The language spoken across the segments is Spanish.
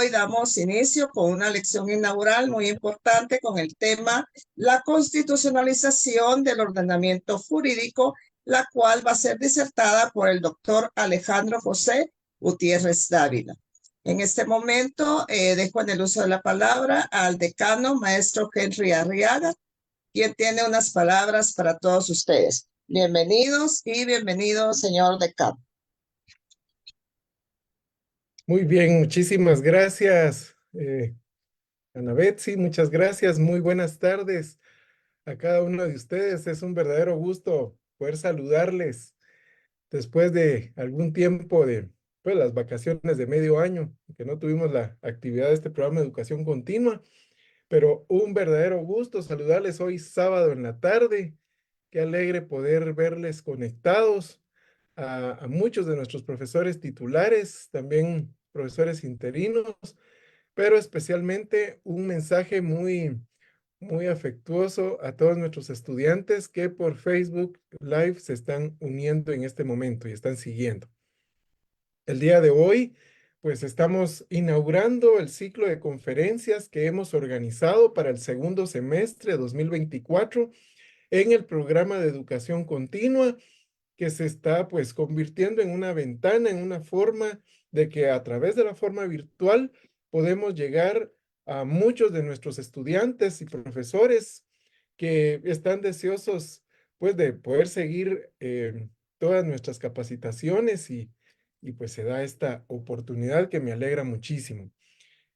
hoy damos inicio con una lección inaugural muy importante con el tema la constitucionalización del ordenamiento jurídico, la cual va a ser disertada por el doctor Alejandro José Gutiérrez Dávila. En este momento dejo en el uso de la palabra al decano, maestro Henry Arriaga, quien tiene unas palabras para todos ustedes. Bienvenidos y bienvenido, señor decano. Muy bien, muchísimas gracias, Ana Betsy, muchas gracias. Muy buenas tardes a cada uno de ustedes. Es un verdadero gusto poder saludarles después de algún tiempo de pues, las vacaciones de medio año, que no tuvimos la actividad de este programa de educación continua, pero un verdadero gusto saludarles hoy sábado en la tarde. Qué alegre poder verles conectados a muchos de nuestros profesores titulares, también profesores interinos, pero especialmente un mensaje muy afectuoso a todos nuestros estudiantes que por Facebook Live se están uniendo en este momento y están siguiendo. El día de hoy, pues estamos inaugurando el ciclo de conferencias que hemos organizado para el segundo semestre de 2024 en el programa de educación continua, que se está pues convirtiendo en una ventana, en una forma de que a través de la forma virtual podemos llegar a muchos de nuestros estudiantes y profesores que están deseosos pues de poder seguir todas nuestras capacitaciones y pues se da esta oportunidad que me alegra muchísimo.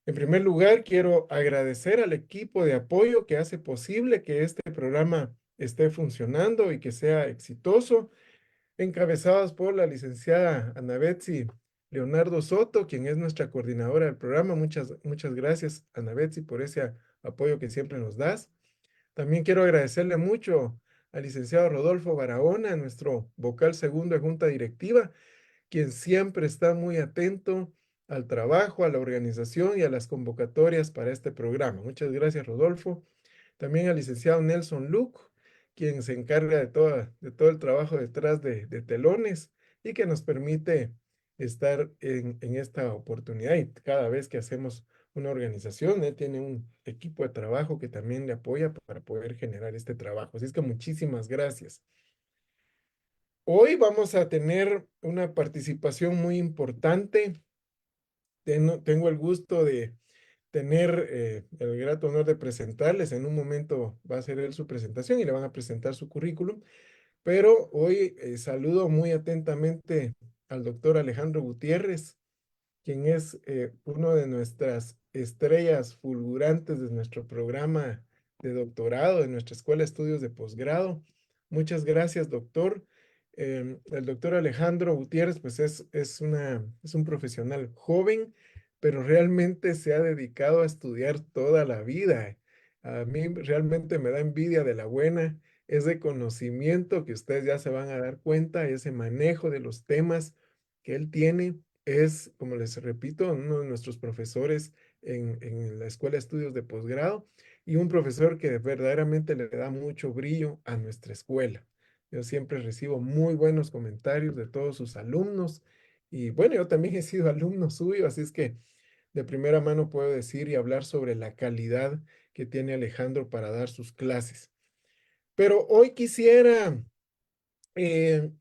En primer lugar, quiero agradecer al equipo de apoyo que hace posible que este programa esté funcionando y que sea exitoso, encabezados por la licenciada Ana Betsy Leonardo Soto, quien es nuestra coordinadora del programa. Muchas gracias, Ana Betsy, por ese apoyo que siempre nos das. También quiero agradecerle mucho al licenciado Rodolfo Barahona, nuestro vocal segundo de Junta Directiva, quien siempre está muy atento al trabajo, a la organización y a las convocatorias para este programa. Muchas gracias, Rodolfo. También al licenciado Nelson Luke, quien se encarga de todo el trabajo detrás de telones y que nos permite estar en esta oportunidad. Y cada vez que hacemos una organización, él tiene un equipo de trabajo que también le apoya para poder generar este trabajo. Así es que muchísimas gracias. Hoy vamos a tener una participación muy importante. Tengo el gusto de tener el grato honor de presentarles. En un momento va a ser él su presentación y le van a presentar su currículum. Pero hoy saludo muy atentamente al doctor Alejandro Gutiérrez, quien es uno de nuestras estrellas fulgurantes de nuestro programa de doctorado, de nuestra Escuela de Estudios de Posgrado. Muchas gracias, doctor. El doctor Alejandro Gutiérrez, pues es un profesional joven, pero realmente se ha dedicado a estudiar toda la vida. A mí realmente me da envidia de la buena, ese conocimiento que ustedes ya se van a dar cuenta, ese manejo de los temas que él tiene es, como les repito, uno de nuestros profesores en la Escuela de Estudios de Posgrado y un profesor que verdaderamente le da mucho brillo a nuestra escuela. Yo siempre recibo muy buenos comentarios de todos sus alumnos y bueno, yo también he sido alumno suyo, así es que de primera mano puedo decir y hablar sobre la calidad que tiene Alejandro para dar sus clases. Pero hoy quisiera eh,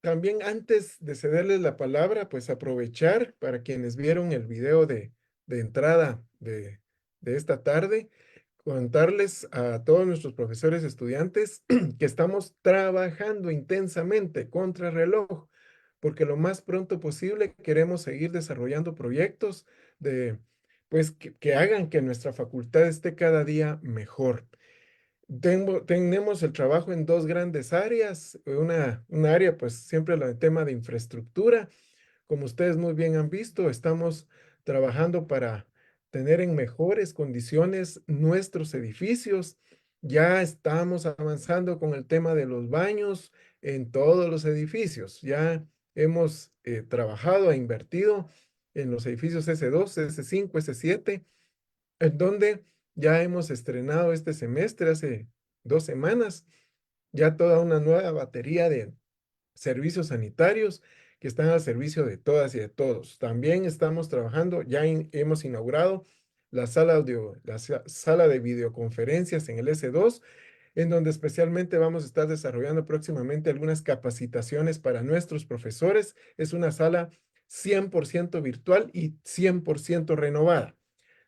también antes de cederles la palabra, pues aprovechar para quienes vieron el video de entrada de esta tarde, contarles a todos nuestros profesores estudiantes que estamos trabajando intensamente contra reloj, porque lo más pronto posible queremos seguir desarrollando proyectos de, pues, que hagan que nuestra facultad esté cada día mejor. Tenemos el trabajo en dos grandes áreas. Una área, pues siempre el tema de infraestructura. Como ustedes muy bien han visto, estamos trabajando para tener en mejores condiciones nuestros edificios. Ya estamos avanzando con el tema de los baños en todos los edificios. Ya hemos trabajado e invertido en los edificios S2, S5, S7, en donde ya hemos estrenado este semestre, hace 2 semanas, ya toda una nueva batería de servicios sanitarios que están al servicio de todas y de todos. También estamos trabajando, ya hemos inaugurado sala de videoconferencias en el S2, en donde especialmente vamos a estar desarrollando próximamente algunas capacitaciones para nuestros profesores. Es una sala 100% virtual y 100% renovada.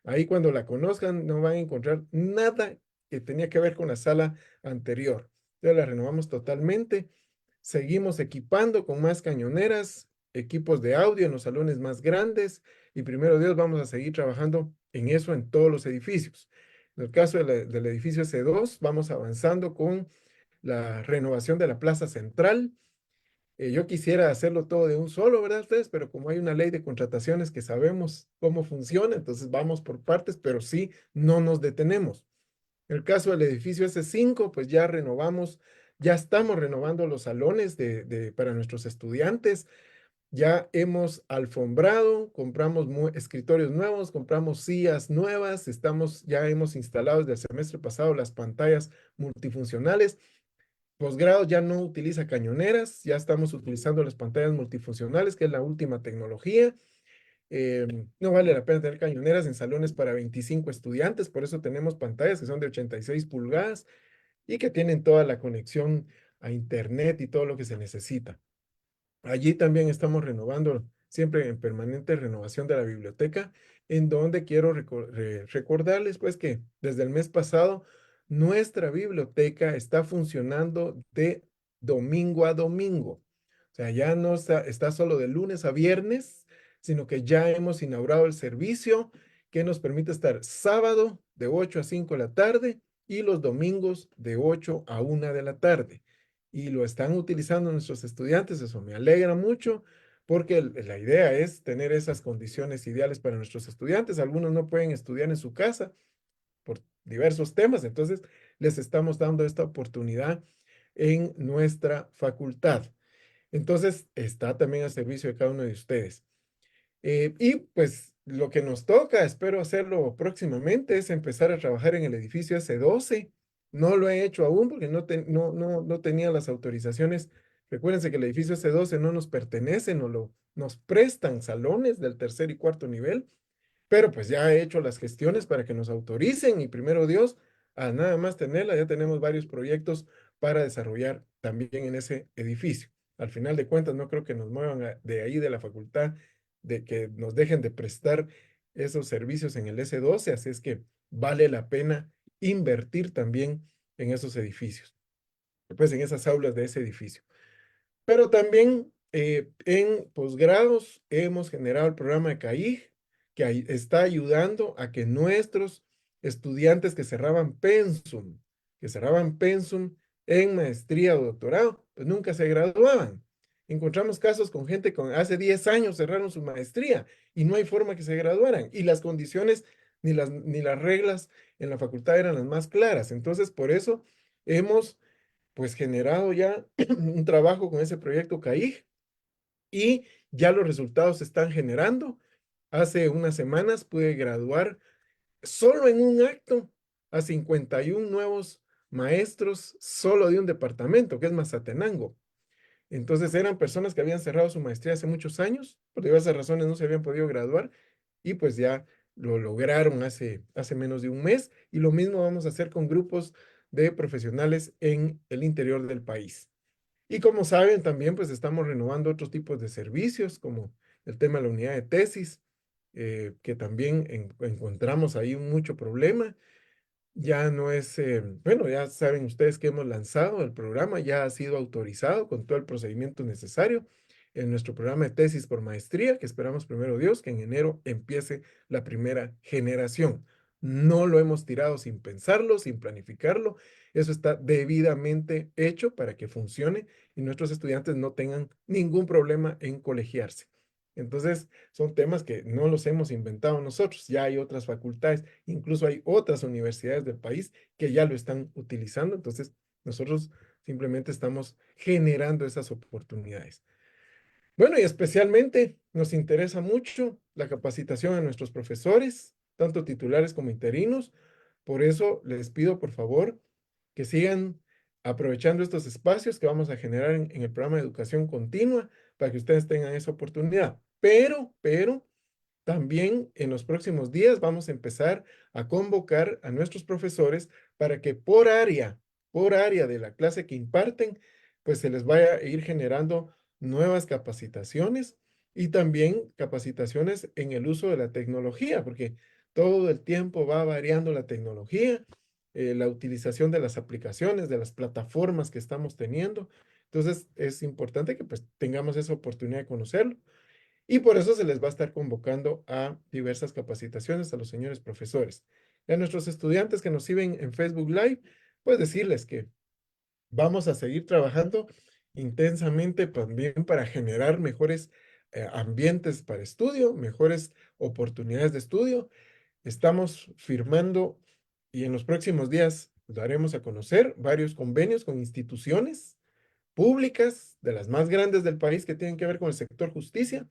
Ahí cuando la conozcan no van a encontrar nada que tenía que ver con la sala anterior. Entonces la renovamos totalmente. Seguimos equipando con más cañoneras, equipos de audio en los salones más grandes y primero Dios vamos a seguir trabajando en eso en todos los edificios. En el caso del edificio C2, vamos avanzando con la renovación de la plaza central. Yo quisiera hacerlo todo de un solo, ¿verdad ustedes? Pero como hay una ley de contrataciones que sabemos cómo funciona, entonces vamos por partes, pero sí, no nos detenemos. En el caso del edificio S5, pues ya renovamos, ya estamos renovando los salones para nuestros estudiantes. Ya hemos alfombrado, compramos escritorios nuevos, compramos sillas nuevas, ya hemos instalado desde el semestre pasado las pantallas multifuncionales. Posgrado ya no utiliza cañoneras, ya estamos utilizando las pantallas multifuncionales, que es la última tecnología. No vale la pena tener cañoneras en salones para 25 estudiantes, por eso tenemos pantallas que son de 86 pulgadas y que tienen toda la conexión a internet y todo lo que se necesita. Allí también estamos renovando, siempre en permanente renovación de la biblioteca, en donde quiero recordarles pues que desde el mes pasado nuestra biblioteca está funcionando de domingo a domingo. O sea, ya no está solo de lunes a viernes, sino que ya hemos inaugurado el servicio que nos permite estar sábado de 8 a 5 de la tarde y los domingos de 8 a 1 de la tarde y lo están utilizando nuestros estudiantes. Eso me alegra mucho porque la idea es tener esas condiciones ideales para nuestros estudiantes. Algunos no pueden estudiar en su casa por diversos temas, entonces les estamos dando esta oportunidad en nuestra facultad. Entonces está también al servicio de cada uno de ustedes. Y pues lo que nos toca, espero hacerlo próximamente, es empezar a trabajar en el edificio S12. No lo he hecho aún porque no tenía las autorizaciones. Recuérdense que el edificio S12 no nos pertenece, nos prestan salones del tercer y cuarto nivel, pero pues ya he hecho las gestiones para que nos autoricen y primero Dios, a nada más tenerla, ya tenemos varios proyectos para desarrollar también en ese edificio. Al final de cuentas, no creo que nos muevan de ahí de la facultad, de que nos dejen de prestar esos servicios en el S12, así es que vale la pena invertir también en esos edificios, pues en esas aulas de ese edificio. Pero también en posgrados hemos generado el programa de CAIG, que está ayudando a que nuestros estudiantes que cerraban pensum en maestría o doctorado, pues nunca se graduaban. Encontramos casos con gente con hace 10 años cerraron su maestría y no hay forma que se graduaran. Y las condiciones ni las reglas en la facultad eran las más claras. Entonces, por eso hemos pues generado ya un trabajo con ese proyecto CAIG y ya los resultados se están generando. Hace unas semanas pude graduar solo en un acto a 51 nuevos maestros solo de un departamento, que es Mazatenango. Entonces eran personas que habían cerrado su maestría hace muchos años, por diversas razones no se habían podido graduar y pues ya lo lograron hace menos de un mes y lo mismo vamos a hacer con grupos de profesionales en el interior del país. Y como saben, también pues estamos renovando otros tipos de servicios, como el tema de la unidad de tesis, que también encontramos ahí mucho problema. Ya no es, bueno, ya saben ustedes que hemos lanzado el programa, ya ha sido autorizado con todo el procedimiento necesario en nuestro programa de tesis por maestría, que esperamos primero Dios que en enero empiece la primera generación. No lo hemos tirado sin pensarlo, sin planificarlo. Eso está debidamente hecho para que funcione y nuestros estudiantes no tengan ningún problema en colegiarse. Entonces, son temas que no los hemos inventado nosotros. Ya hay otras facultades, incluso hay otras universidades del país que ya lo están utilizando. Entonces, nosotros simplemente estamos generando esas oportunidades. Bueno, y especialmente nos interesa mucho la capacitación a nuestros profesores, tanto titulares como interinos. Por eso les pido, por favor, que sigan aprovechando estos espacios que vamos a generar en el programa de educación continua para que ustedes tengan esa oportunidad. Pero también en los próximos días vamos a empezar a convocar a nuestros profesores para que por área de la clase que imparten, pues se les vaya a ir generando nuevas capacitaciones y también capacitaciones en el uso de la tecnología, porque todo el tiempo va variando la tecnología, la utilización de las aplicaciones, de las plataformas que estamos teniendo. Entonces es importante que pues tengamos esa oportunidad de conocerlo. Y por eso se les va a estar convocando a diversas capacitaciones a los señores profesores. Y a nuestros estudiantes que nos siguen en Facebook Live, pues decirles que vamos a seguir trabajando intensamente también para generar mejores ambientes para estudio, mejores oportunidades de estudio. Estamos firmando y en los próximos días daremos a conocer varios convenios con instituciones públicas de las más grandes del país que tienen que ver con el sector justicia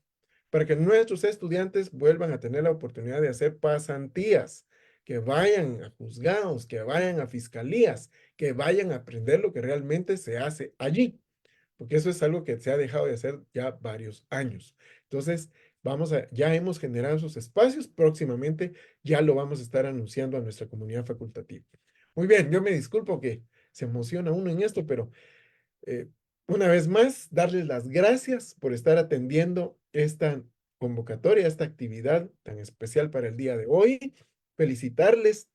para que nuestros estudiantes vuelvan a tener la oportunidad de hacer pasantías, que vayan a juzgados, que vayan a fiscalías, que vayan a aprender lo que realmente se hace allí, porque eso es algo que se ha dejado de hacer ya varios años. Entonces, ya hemos generado esos espacios, próximamente ya lo vamos a estar anunciando a nuestra comunidad facultativa. Muy bien, yo me disculpo que se emociona uno en esto, pero eh, una vez más, darles las gracias por estar atendiendo esta convocatoria, esta actividad tan especial para el día de hoy. Felicitarles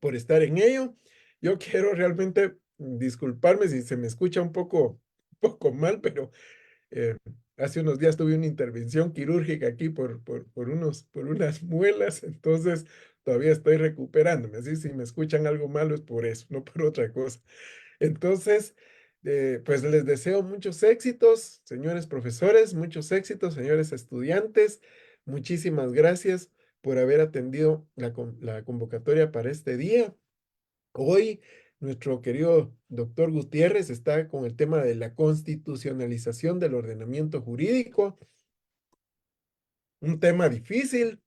por estar en ello. Yo quiero realmente disculparme si se me escucha un poco mal, pero eh, hace unos días tuve una intervención quirúrgica aquí por unas muelas, entonces todavía estoy recuperándome. Así si me escuchan algo malo es por eso, no por otra cosa. Entonces, pues les deseo muchos éxitos, señores profesores, muchos éxitos, señores estudiantes. Muchísimas gracias por haber atendido la convocatoria para este día. Hoy, nuestro querido doctor Gutiérrez está con el tema de la constitucionalización del ordenamiento jurídico, un tema difícil,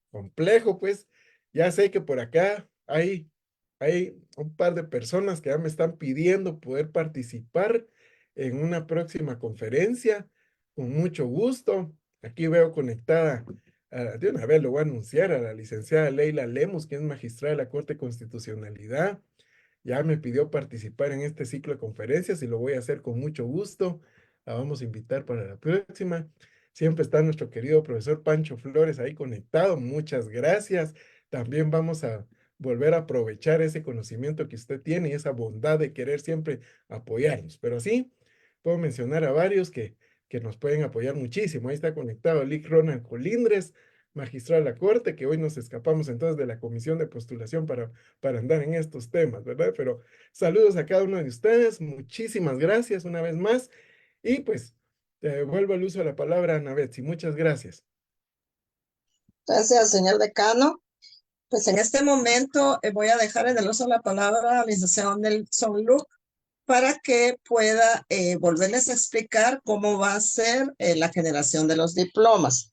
complejo, pues. Ya sé que por acá hay un par de personas que ya me están pidiendo poder participar en una próxima conferencia. Con mucho gusto. Aquí veo conectada, de una vez lo voy a anunciar, a la licenciada Leila Lemus, que es magistrada de la Corte de Constitucionalidad. Ya me pidió participar en este ciclo de conferencias y lo voy a hacer con mucho gusto. La vamos a invitar para la próxima. Siempre está nuestro querido profesor Pancho Flores ahí conectado. Muchas gracias. También vamos a volver a aprovechar ese conocimiento que usted tiene y esa bondad de querer siempre apoyarnos. Pero sí, puedo mencionar a varios que nos pueden apoyar muchísimo. Ahí está conectado Lick Ronald Colindres, magistrado de la Corte, que hoy nos escapamos entonces de la comisión de postulación para andar en estos temas, ¿verdad? Pero saludos a cada uno de ustedes. Muchísimas gracias una vez más. Y pues, vuelvo al uso de la palabra, Ana Betsy. Muchas gracias. Gracias, señor decano. Pues en este momento voy a dejar en el uso de la palabra al licenciado Nelson Luc para que pueda volverles a explicar cómo va a ser la generación de los diplomas.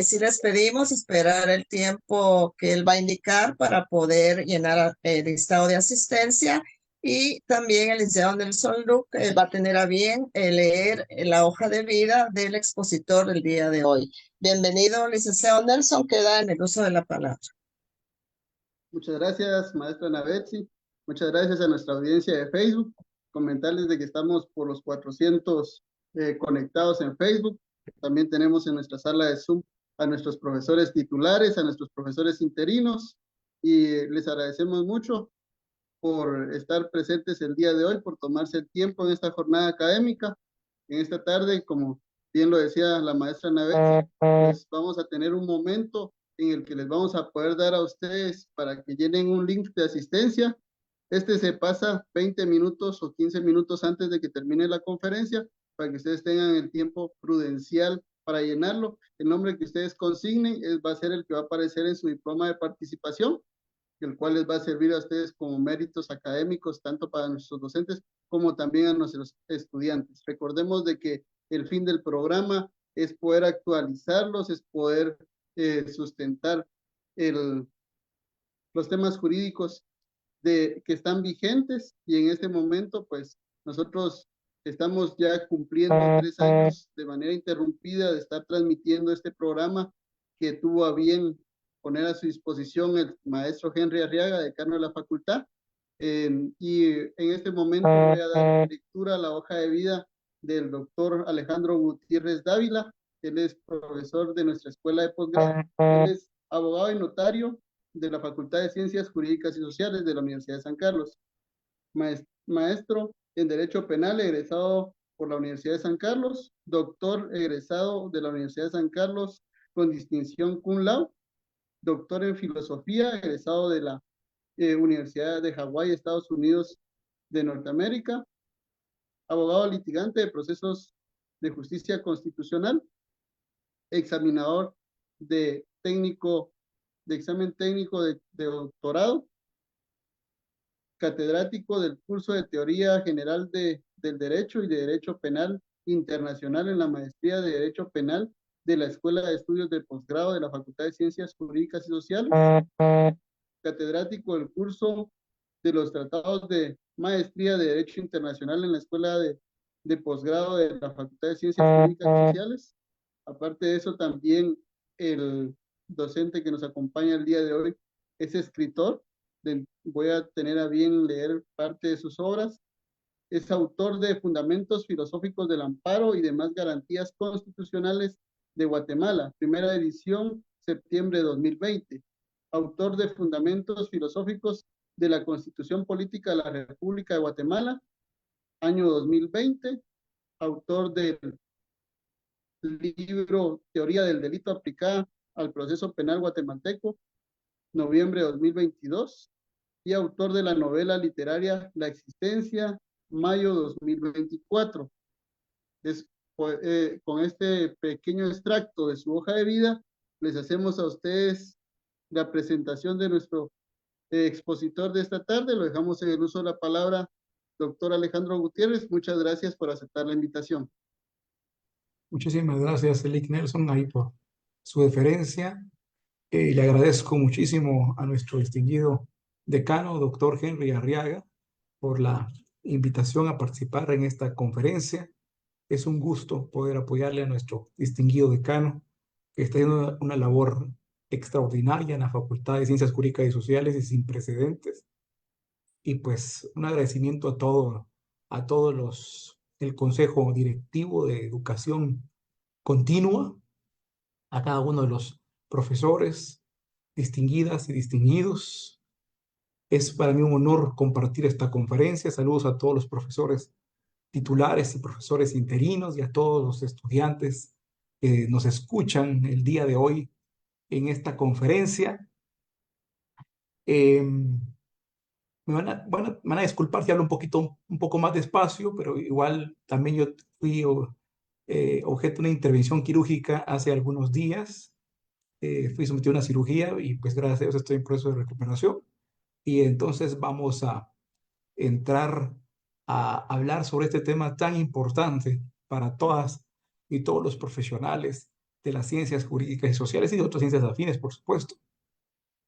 Si les pedimos esperar el tiempo que él va a indicar para poder llenar el listado de asistencia y también el licenciado Nelson Luc va a tener a bien leer la hoja de vida del expositor del día de hoy. Bienvenido, licenciado Nelson, queda en el uso de la palabra. Muchas gracias, maestra Ana Betsy. Muchas gracias a nuestra audiencia de Facebook. Comentarles de que estamos por los 400 conectados en Facebook. También tenemos en nuestra sala de Zoom a nuestros profesores titulares, a nuestros profesores interinos, y les agradecemos mucho por estar presentes el día de hoy, por tomarse el tiempo en esta jornada académica. En esta tarde, como bien lo decía la maestra Ana Betsy, pues vamos a tener un momento en el que les vamos a poder dar a ustedes para que llenen un link de asistencia. Este se pasa 20 minutos o 15 minutos antes de que termine la conferencia para que ustedes tengan el tiempo prudencial para llenarlo. El nombre que ustedes consignen va a ser el que va a aparecer en su diploma de participación, el cual les va a servir a ustedes como méritos académicos, tanto para nuestros docentes como también a nuestros estudiantes. Recordemos de que el fin del programa es poder actualizarlos, es poder sustentar los temas jurídicos que están vigentes, y en este momento pues nosotros Estamos ya cumpliendo 3 años de manera interrumpida de estar transmitiendo este programa que tuvo a bien poner a su disposición el maestro Henry Arriaga, decano de la facultad. Y en este momento voy a dar lectura a la hoja de vida del doctor Alejandro Gutiérrez Dávila. Él es profesor de nuestra escuela de posgrado. Él es abogado y notario de la Facultad de Ciencias Jurídicas y Sociales de la Universidad de San Carlos. Maestro en Derecho Penal, egresado por la Universidad de San Carlos, doctor egresado de la Universidad de San Carlos con distinción cum laude, doctor en Filosofía, egresado de la Universidad de Hawái, Estados Unidos de Norteamérica, abogado litigante de procesos de justicia constitucional, examinador de examen técnico de doctorado, catedrático del curso de Teoría General del Derecho y de Derecho Penal Internacional en la Maestría de Derecho Penal de la Escuela de Estudios de Posgrado de la Facultad de Ciencias Jurídicas y Sociales, catedrático del curso de los tratados de Maestría de Derecho Internacional en la Escuela de Posgrado de la Facultad de Ciencias Jurídicas y Sociales. Aparte de eso, también el docente que nos acompaña el día de hoy es escritor. Voy a tener a bien leer parte de sus obras. Es autor de Fundamentos Filosóficos del Amparo y demás Garantías Constitucionales de Guatemala, primera edición, septiembre de 2020. Autor de Fundamentos Filosóficos de la Constitución Política de la República de Guatemala, año 2020. Autor del libro Teoría del Delito aplicada al proceso penal guatemalteco, noviembre de 2022, y autor de la novela literaria La Existencia, mayo 2024. Con este pequeño extracto de su hoja de vida, les hacemos a ustedes la presentación de nuestro expositor de esta tarde. Lo dejamos en el uso de la palabra, doctor Alejandro Gutiérrez. Muchas gracias por aceptar la invitación. Muchísimas gracias, Elick Nelson, ahí por su deferencia. Le agradezco muchísimo a nuestro distinguido decano, doctor Henry Arriaga, por la invitación a participar en esta conferencia. Es un gusto poder apoyarle a nuestro distinguido decano, que está haciendo una labor extraordinaria en la Facultad de Ciencias Jurídicas y Sociales y sin precedentes. Y pues un agradecimiento a todos el Consejo Directivo de Educación Continua, a cada uno de los profesores, distinguidas y distinguidos. Es para mí un honor compartir esta conferencia. Saludos a todos los profesores titulares y profesores interinos y a todos los estudiantes que nos escuchan el día de hoy en esta conferencia. Me van a disculpar si hablo un poco más despacio, pero igual también yo fui objeto de una intervención quirúrgica hace algunos días. Fui sometido a una cirugía y pues gracias a Dios estoy en proceso de recuperación. Y entonces vamos a entrar a hablar sobre este tema tan importante para todas y todos los profesionales de las ciencias jurídicas y sociales y de otras ciencias afines, por supuesto.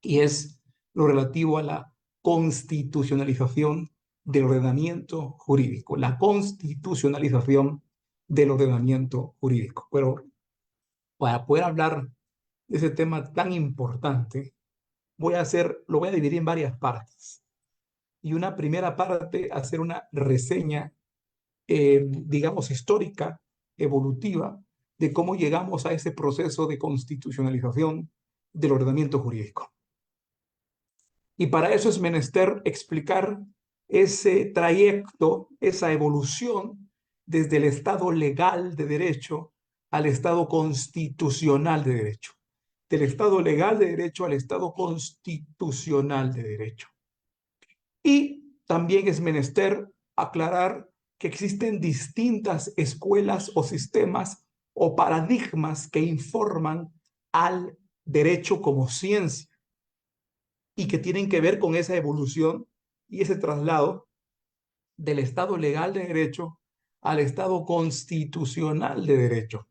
Y es lo relativo a la constitucionalización del ordenamiento jurídico, la constitucionalización del ordenamiento jurídico. Pero para poder hablar de ese tema tan importante, lo voy a dividir en varias partes. Y una primera parte, hacer una reseña, digamos, histórica, evolutiva, de cómo llegamos a ese proceso de constitucionalización del ordenamiento jurídico. Y para eso es menester explicar ese trayecto, esa evolución desde el estado legal de derecho al estado constitucional de derecho. Del estado legal de derecho al estado constitucional de derecho. Y también es menester aclarar que existen distintas escuelas o sistemas o paradigmas que informan al derecho como ciencia y que tienen que ver con esa evolución y ese traslado del estado legal de derecho al estado constitucional de derecho.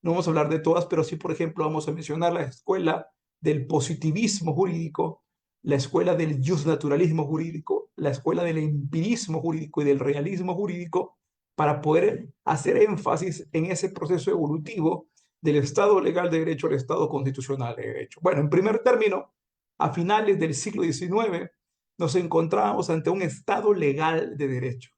No vamos a hablar de todas, pero sí, por ejemplo, vamos a mencionar la escuela del positivismo jurídico, la escuela del justnaturalismo jurídico, la escuela del empirismo jurídico y del realismo jurídico, para poder hacer énfasis en ese proceso evolutivo del Estado legal de derecho al Estado constitucional de derecho. Bueno, en primer término, a finales del siglo XIX nos encontrábamos ante un Estado legal de derecho.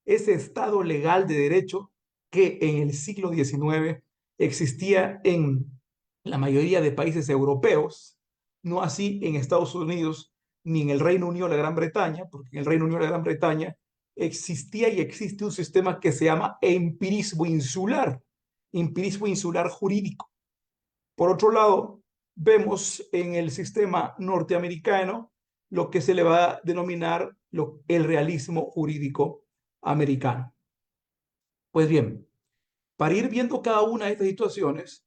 Ese Estado legal de derecho que en el siglo XIX existía en la mayoría de países europeos, no así en Estados Unidos ni en el Reino Unido de la Gran Bretaña, porque en el Reino Unido de la Gran Bretaña existía y existe un sistema que se llama empirismo insular jurídico. Por otro lado, vemos en el sistema norteamericano lo que se le va a denominar el realismo jurídico americano. Pues bien, para ir viendo cada una de estas situaciones,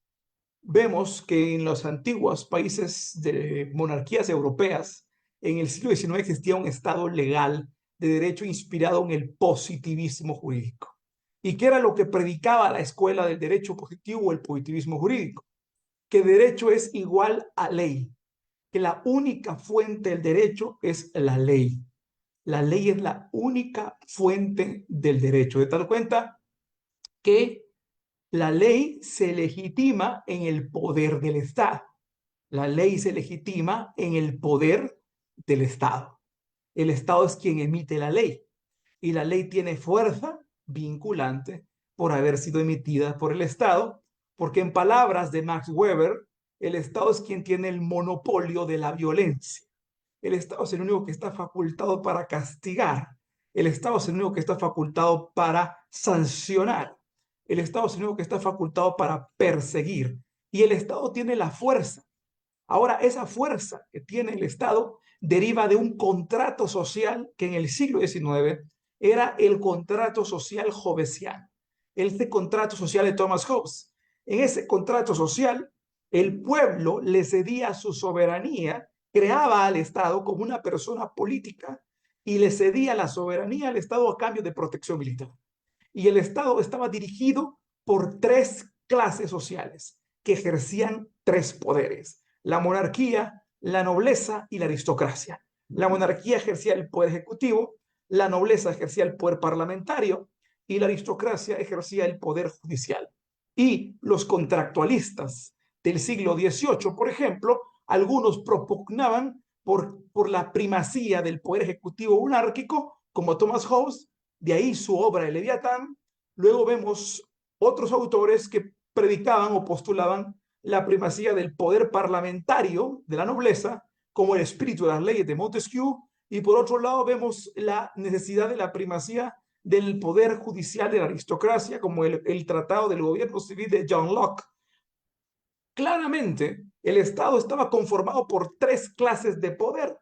vemos que en los antiguos países de monarquías europeas, en el siglo XIX existía un Estado legal de derecho inspirado en el positivismo jurídico. ¿Y qué era lo que predicaba la escuela del derecho positivo o el positivismo jurídico? Que derecho es igual a ley, que la única fuente del derecho es la ley. La ley es la única fuente del derecho, de tal cuenta que la ley se legitima en el poder del Estado. La ley se legitima en el poder del Estado. El Estado es quien emite la ley y la ley tiene fuerza vinculante por haber sido emitida por el Estado, porque en palabras de Max Weber, el Estado es quien tiene el monopolio de la violencia. El Estado es el único que está facultado para castigar. El Estado es el único que está facultado para sancionar. El Estado es el único que está facultado para perseguir. Y el Estado tiene la fuerza. Ahora, esa fuerza que tiene el Estado deriva de un contrato social que en el siglo XIX era el contrato social hobbesiano. Este contrato social de Thomas Hobbes. En ese contrato social, el pueblo le cedía su soberanía, creaba al Estado como una persona política y le cedía la soberanía al Estado a cambio de protección militar. Y el Estado estaba dirigido por tres clases sociales que ejercían tres poderes: la monarquía, la nobleza y la aristocracia. La monarquía ejercía el poder ejecutivo, la nobleza ejercía el poder parlamentario y la aristocracia ejercía el poder judicial. Y los contractualistas del siglo XVIII, por ejemplo, algunos propugnaban por la primacía del poder ejecutivo monárquico, como Thomas Hobbes, de ahí su obra El Leviatán. Luego vemos otros autores que predicaban o postulaban la primacía del poder parlamentario de la nobleza, como el espíritu de las leyes de Montesquieu, y por otro lado vemos la necesidad de la primacía del poder judicial de la aristocracia, como el Tratado del Gobierno Civil de John Locke. Claramente, el Estado estaba conformado por tres clases de poder: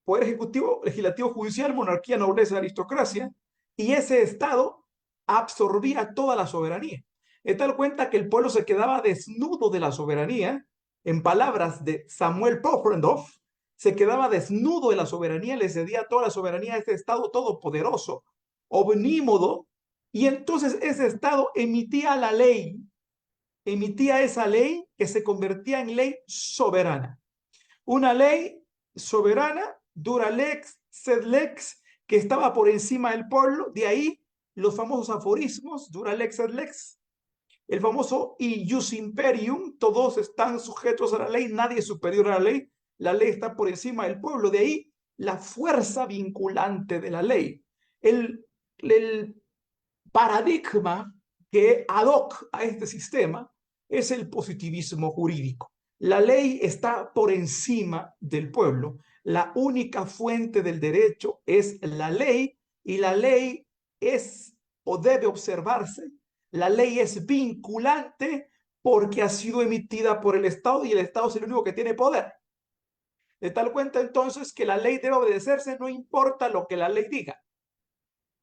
poder ejecutivo, legislativo, judicial, monarquía, nobleza, aristocracia, y ese Estado absorbía toda la soberanía. De tal cuenta que el pueblo se quedaba desnudo de la soberanía. En palabras de Samuel Pofendorf, se quedaba desnudo de la soberanía, le cedía toda la soberanía a ese Estado todopoderoso, omnímodo, y entonces ese Estado emitía la ley, emitía esa ley que se convertía en ley soberana. Una ley soberana, dura lex, sed lex, que estaba por encima del pueblo. De ahí los famosos aforismos, dura lex, sed lex. El famoso ius imperium, todos están sujetos a la ley, nadie es superior a la ley está por encima del pueblo. De ahí la fuerza vinculante de la ley. El paradigma que ad hoc a este sistema es el positivismo jurídico. La ley está por encima del pueblo. La única fuente del derecho es la ley, y la ley es o debe observarse. La ley es vinculante porque ha sido emitida por el Estado y el Estado es el único que tiene poder. De tal cuenta entonces que la ley debe obedecerse no importa lo que la ley diga.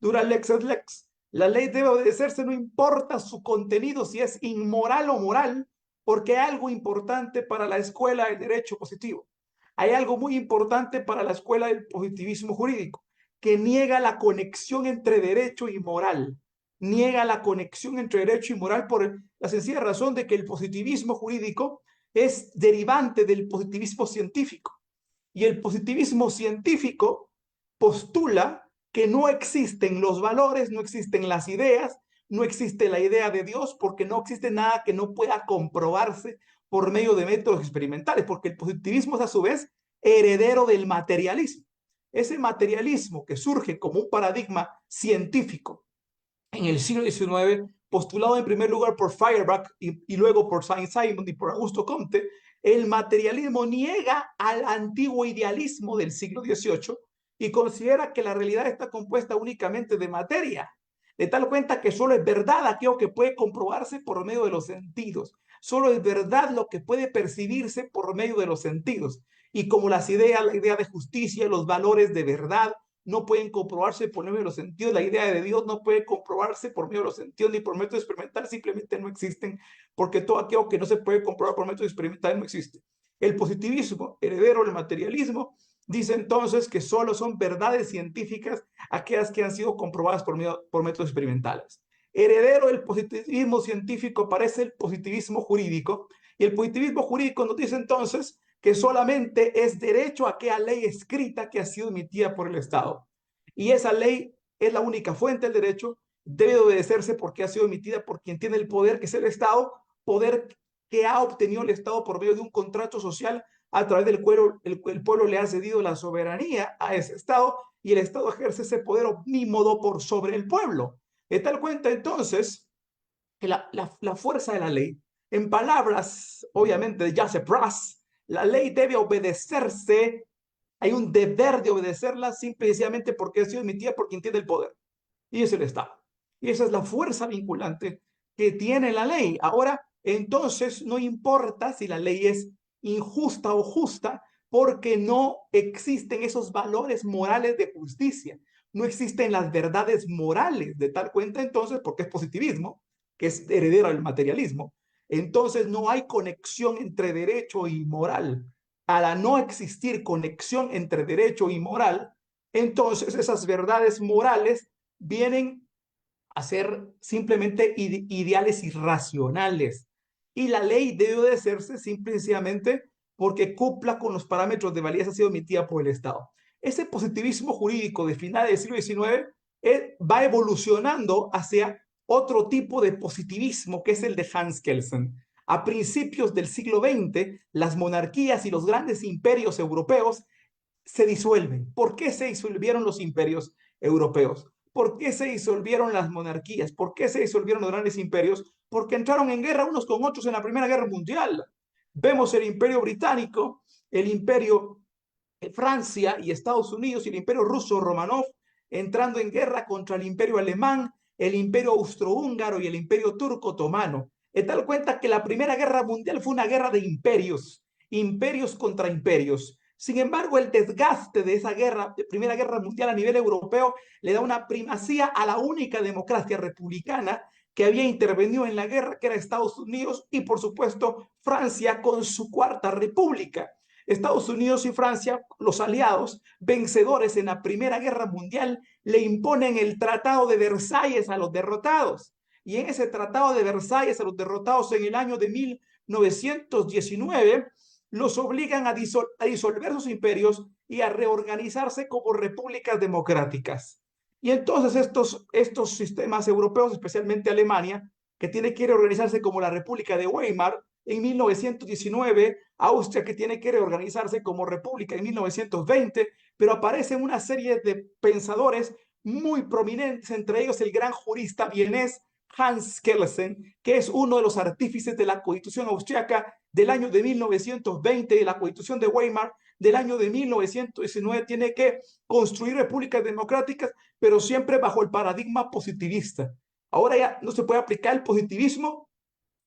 Dura lex et lex. La ley debe obedecerse no importa su contenido, si es inmoral o moral, porque hay algo importante para la escuela del derecho positivo. Hay algo muy importante para la escuela del positivismo jurídico, que niega la conexión entre derecho y moral. Niega la conexión entre derecho y moral por la sencilla razón de que el positivismo jurídico es derivante del positivismo científico. Y el positivismo científico postula que no existen los valores, no existen las ideas, no existe la idea de Dios, porque no existe nada que no pueda comprobarse por medio de métodos experimentales, porque el positivismo es a su vez heredero del materialismo. Ese materialismo que surge como un paradigma científico en el siglo XIX, postulado en primer lugar por Feuerbach y luego por Saint-Simon y por Augusto Comte, el materialismo niega al antiguo idealismo del siglo XVIII y considera que la realidad está compuesta únicamente de materia, de tal cuenta que solo es verdad aquello que puede comprobarse por medio de los sentidos, solo es verdad lo que puede percibirse por medio de los sentidos. Y como las ideas, la idea de justicia, los valores de verdad, no pueden comprobarse por medio de los sentidos, la idea de Dios no puede comprobarse por medio de los sentidos ni por métodos experimentales, simplemente no existen, porque todo aquello que no se puede comprobar por métodos experimentales no existe. El positivismo, heredero del materialismo, dice entonces que solo son verdades científicas aquellas que han sido comprobadas por métodos experimentales. Heredero del positivismo científico aparece el positivismo jurídico, y el positivismo jurídico nos dice entonces que solamente es derecho a aquella ley escrita que ha sido emitida por el Estado. Y esa ley es la única fuente del derecho, debe obedecerse porque ha sido emitida por quien tiene el poder, que es el Estado, poder que ha obtenido el Estado por medio de un contrato social a través del cual el pueblo le ha cedido la soberanía a ese Estado y el Estado ejerce ese poder omnímodo por sobre el pueblo. De tal cuenta entonces que la fuerza de la ley, en palabras obviamente de Joseph Brass, la ley debe obedecerse, hay un deber de obedecerla simplemente porque ha sido emitida por quien tiene el poder, y es el Estado. Y esa es la fuerza vinculante que tiene la ley. Ahora, entonces, no importa si la ley es injusta o justa, porque no existen esos valores morales de justicia, no existen las verdades morales, de tal cuenta entonces, porque es positivismo, que es heredero del materialismo, entonces no hay conexión entre derecho y moral. Al no existir conexión entre derecho y moral, entonces esas verdades morales vienen a ser simplemente ideales irracionales. Y la ley debe obedecerse simplemente porque cumpla con los parámetros de validez ha sido emitida por el Estado. Ese positivismo jurídico de finales del siglo XIX va evolucionando hacia otro tipo de positivismo que es el de Hans Kelsen. A principios del siglo XX, las monarquías y los grandes imperios europeos se disuelven. ¿Por qué se disolvieron los imperios europeos? ¿Por qué se disolvieron las monarquías? ¿Por qué se disolvieron los grandes imperios? Porque entraron en guerra unos con otros en la Primera Guerra Mundial. Vemos el Imperio Británico, el Imperio Francia y Estados Unidos y el Imperio Ruso Romanov entrando en guerra contra el Imperio Alemán, el Imperio Austrohúngaro y el Imperio Turco Otomano. De tal cuenta que la Primera Guerra Mundial fue una guerra de imperios, imperios contra imperios. Sin embargo, el desgaste de esa guerra, de Primera Guerra Mundial a nivel europeo, le da una primacía a la única democracia republicana que había intervenido en la guerra, que era Estados Unidos y, por supuesto, Francia con su Cuarta República. Estados Unidos y Francia, los aliados, vencedores en la Primera Guerra Mundial, le imponen el Tratado de Versalles a los derrotados. Y en ese Tratado de Versalles a los derrotados en el año de 1919, los obligan a disolver sus imperios y a reorganizarse como repúblicas democráticas. Y entonces estos sistemas europeos, especialmente Alemania, que tiene que reorganizarse como la República de Weimar en 1919, Austria que tiene que reorganizarse como república en 1920, pero aparecen una serie de pensadores muy prominentes, entre ellos el gran jurista vienés Hans Kelsen, que es uno de los artífices de la Constitución austriaca del año de 1920 y la Constitución de Weimar del año de 1919, tiene que construir repúblicas democráticas, pero siempre bajo el paradigma positivista. Ahora ya no se puede aplicar el positivismo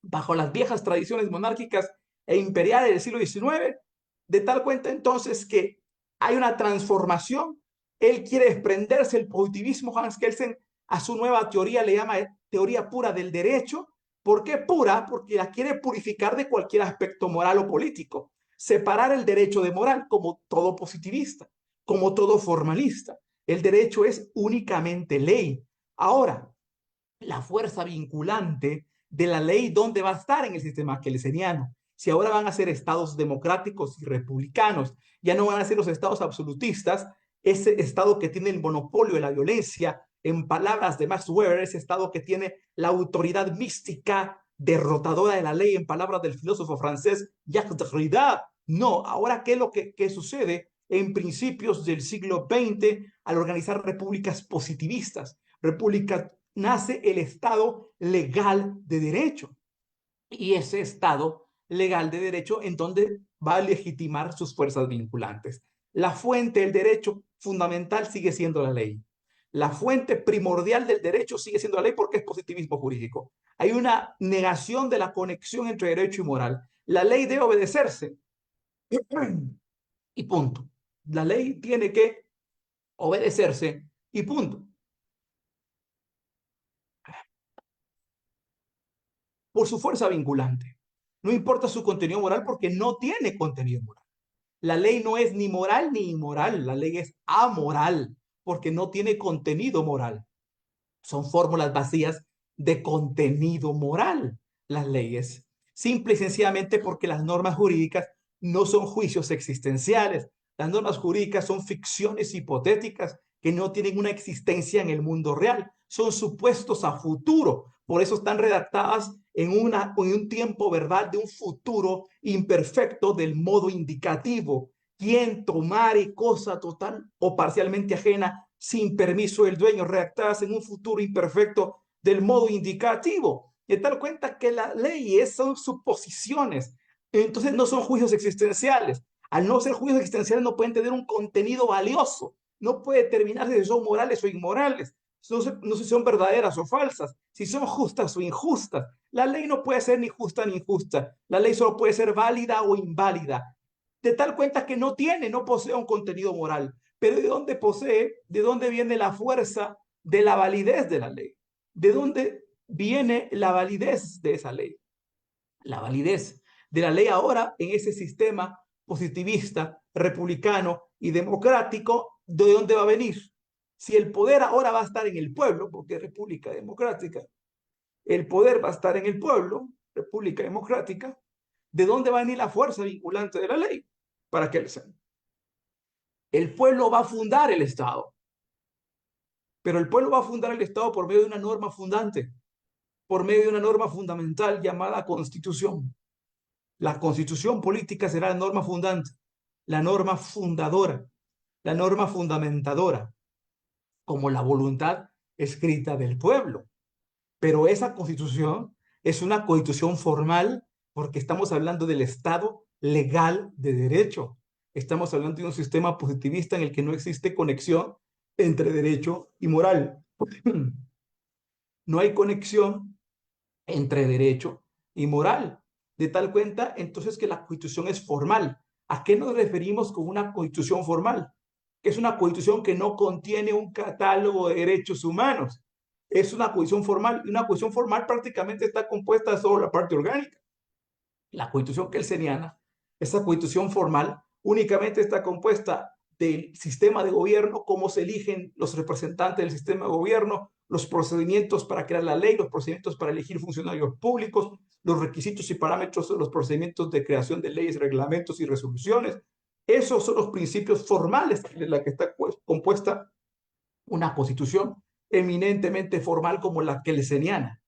bajo las viejas tradiciones monárquicas e imperiales del siglo XIX, de tal cuenta entonces que hay una transformación. Él quiere desprenderse del positivismo, Hans Kelsen, a su nueva teoría le llama teoría pura del derecho. ¿Por qué pura? Porque la quiere purificar de cualquier aspecto moral o político. Separar el derecho de moral, como todo positivista, como todo formalista. El derecho es únicamente ley. Ahora, la fuerza vinculante de la ley, ¿dónde va a estar en el sistema kelseniano? Si ahora van a ser estados democráticos y republicanos, ya no van a ser los estados absolutistas, ese Estado que tiene el monopolio de la violencia, en palabras de Max Weber, ese Estado que tiene la autoridad mística derrotadora de la ley, en palabras del filósofo francés Jacques Derrida. No, ahora, ¿qué es lo que sucede? En principios del siglo XX, al organizar repúblicas positivistas, nace el Estado legal de derecho. Y ese Estado legal de derecho en donde va a legitimar sus fuerzas vinculantes. La fuente del derecho fundamental sigue siendo la ley. La fuente primordial del derecho sigue siendo la ley porque es positivismo jurídico. Hay una negación de la conexión entre derecho y moral. La ley debe obedecerse y punto. La ley tiene que obedecerse y punto. Por su fuerza vinculante. No importa su contenido moral porque no tiene contenido moral. La ley no es ni moral ni inmoral, la ley es amoral porque no tiene contenido moral. Son fórmulas vacías de contenido moral, las leyes. Simple y sencillamente porque las normas jurídicas no son juicios existenciales. Las normas jurídicas son ficciones hipotéticas que no tienen una existencia en el mundo real. Son supuestos a futuro. Por eso están redactadas en un tiempo verbal de un futuro imperfecto del modo indicativo. Quien tomare cosa total o parcialmente ajena sin permiso del dueño, redactadas en un futuro imperfecto del modo indicativo. Y tal cuenta que las leyes son suposiciones, entonces no son juicios existenciales. Al no ser juicios existenciales no pueden tener un contenido valioso, no puede determinarse si son morales o inmorales, no sé si son verdaderas o falsas, si son justas o injustas. La ley no puede ser ni justa ni injusta, la ley solo puede ser válida o inválida. De tal cuenta que no posee un contenido moral. Pero ¿de dónde posee? ¿De dónde viene la fuerza de la validez de la ley? ¿De dónde viene la validez de esa ley? La validez de la ley ahora en ese sistema positivista, republicano y democrático, ¿de dónde va a venir? Si el poder ahora va a estar en el pueblo, porque es república democrática, el poder va a estar en el pueblo, república democrática, ¿de dónde va a venir la fuerza vinculante de la ley? Para que el pueblo va a fundar el Estado, pero el pueblo va a fundar el Estado por medio de una norma fundante, por medio de una norma fundamental llamada Constitución. La Constitución política será la norma fundante, la norma fundadora, la norma fundamentadora, como la voluntad escrita del pueblo. Pero esa Constitución es una Constitución formal porque estamos hablando del Estado legal de derecho. Estamos hablando de un sistema positivista en el que no existe conexión entre derecho y moral. No hay conexión entre derecho y moral. De tal cuenta, entonces, que la Constitución es formal. ¿A qué nos referimos con una Constitución formal? Que es una Constitución que no contiene un catálogo de derechos humanos. Es una Constitución formal, y una Constitución formal prácticamente está compuesta solo de la parte orgánica. La Constitución kelseniana, esa Constitución formal, únicamente está compuesta del sistema de gobierno, cómo se eligen los representantes del sistema de gobierno, los procedimientos para crear la ley, los procedimientos para elegir funcionarios públicos, los requisitos y parámetros de los procedimientos de creación de leyes, reglamentos y resoluciones. Esos son los principios formales de la que está compuesta una constitución eminentemente formal como la kelseniana.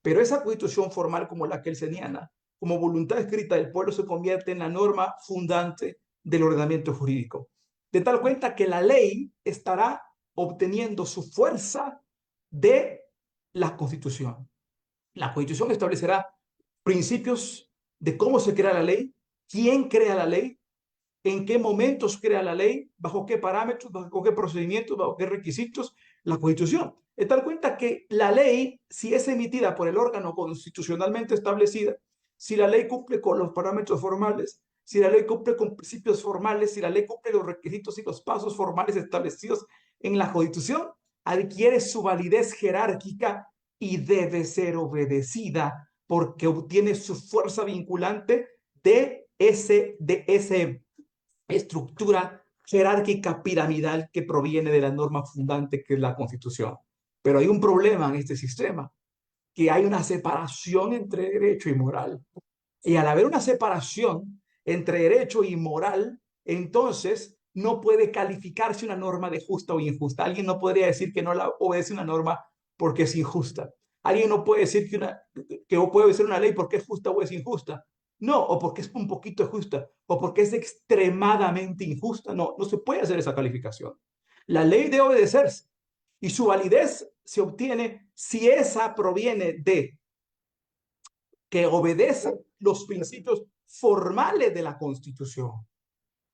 Pero esa constitución formal como la kelseniana, como voluntad escrita del pueblo, se convierte en la norma fundante del ordenamiento jurídico. De tal cuenta que la ley estará obteniendo su fuerza de la Constitución. La Constitución establecerá principios de cómo se crea la ley, quién crea la ley, en qué momentos crea la ley, bajo qué parámetros, bajo qué procedimientos, bajo qué requisitos, la Constitución. De tal cuenta que la ley, si es emitida por el órgano constitucionalmente establecido, si la ley cumple con los parámetros formales, si la ley cumple con principios formales, si la ley cumple los requisitos y los pasos formales establecidos en la Constitución, adquiere su validez jerárquica y debe ser obedecida porque obtiene su fuerza vinculante de ese estructura jerárquica piramidal que proviene de la norma fundante que es la Constitución. Pero hay un problema en este sistema, que hay una separación entre derecho y moral. Y al haber una separación entre derecho y moral, entonces no puede calificarse una norma de justa o injusta. Alguien no podría decir que no la obedece una norma porque es injusta. Alguien no puede decir que puede obedecer una ley porque es justa o es injusta. No, o porque es un poquito justa, o porque es extremadamente injusta. No, no se puede hacer esa calificación. La ley debe obedecerse y su validez se obtiene si esa proviene de que obedece los principios formales de la Constitución.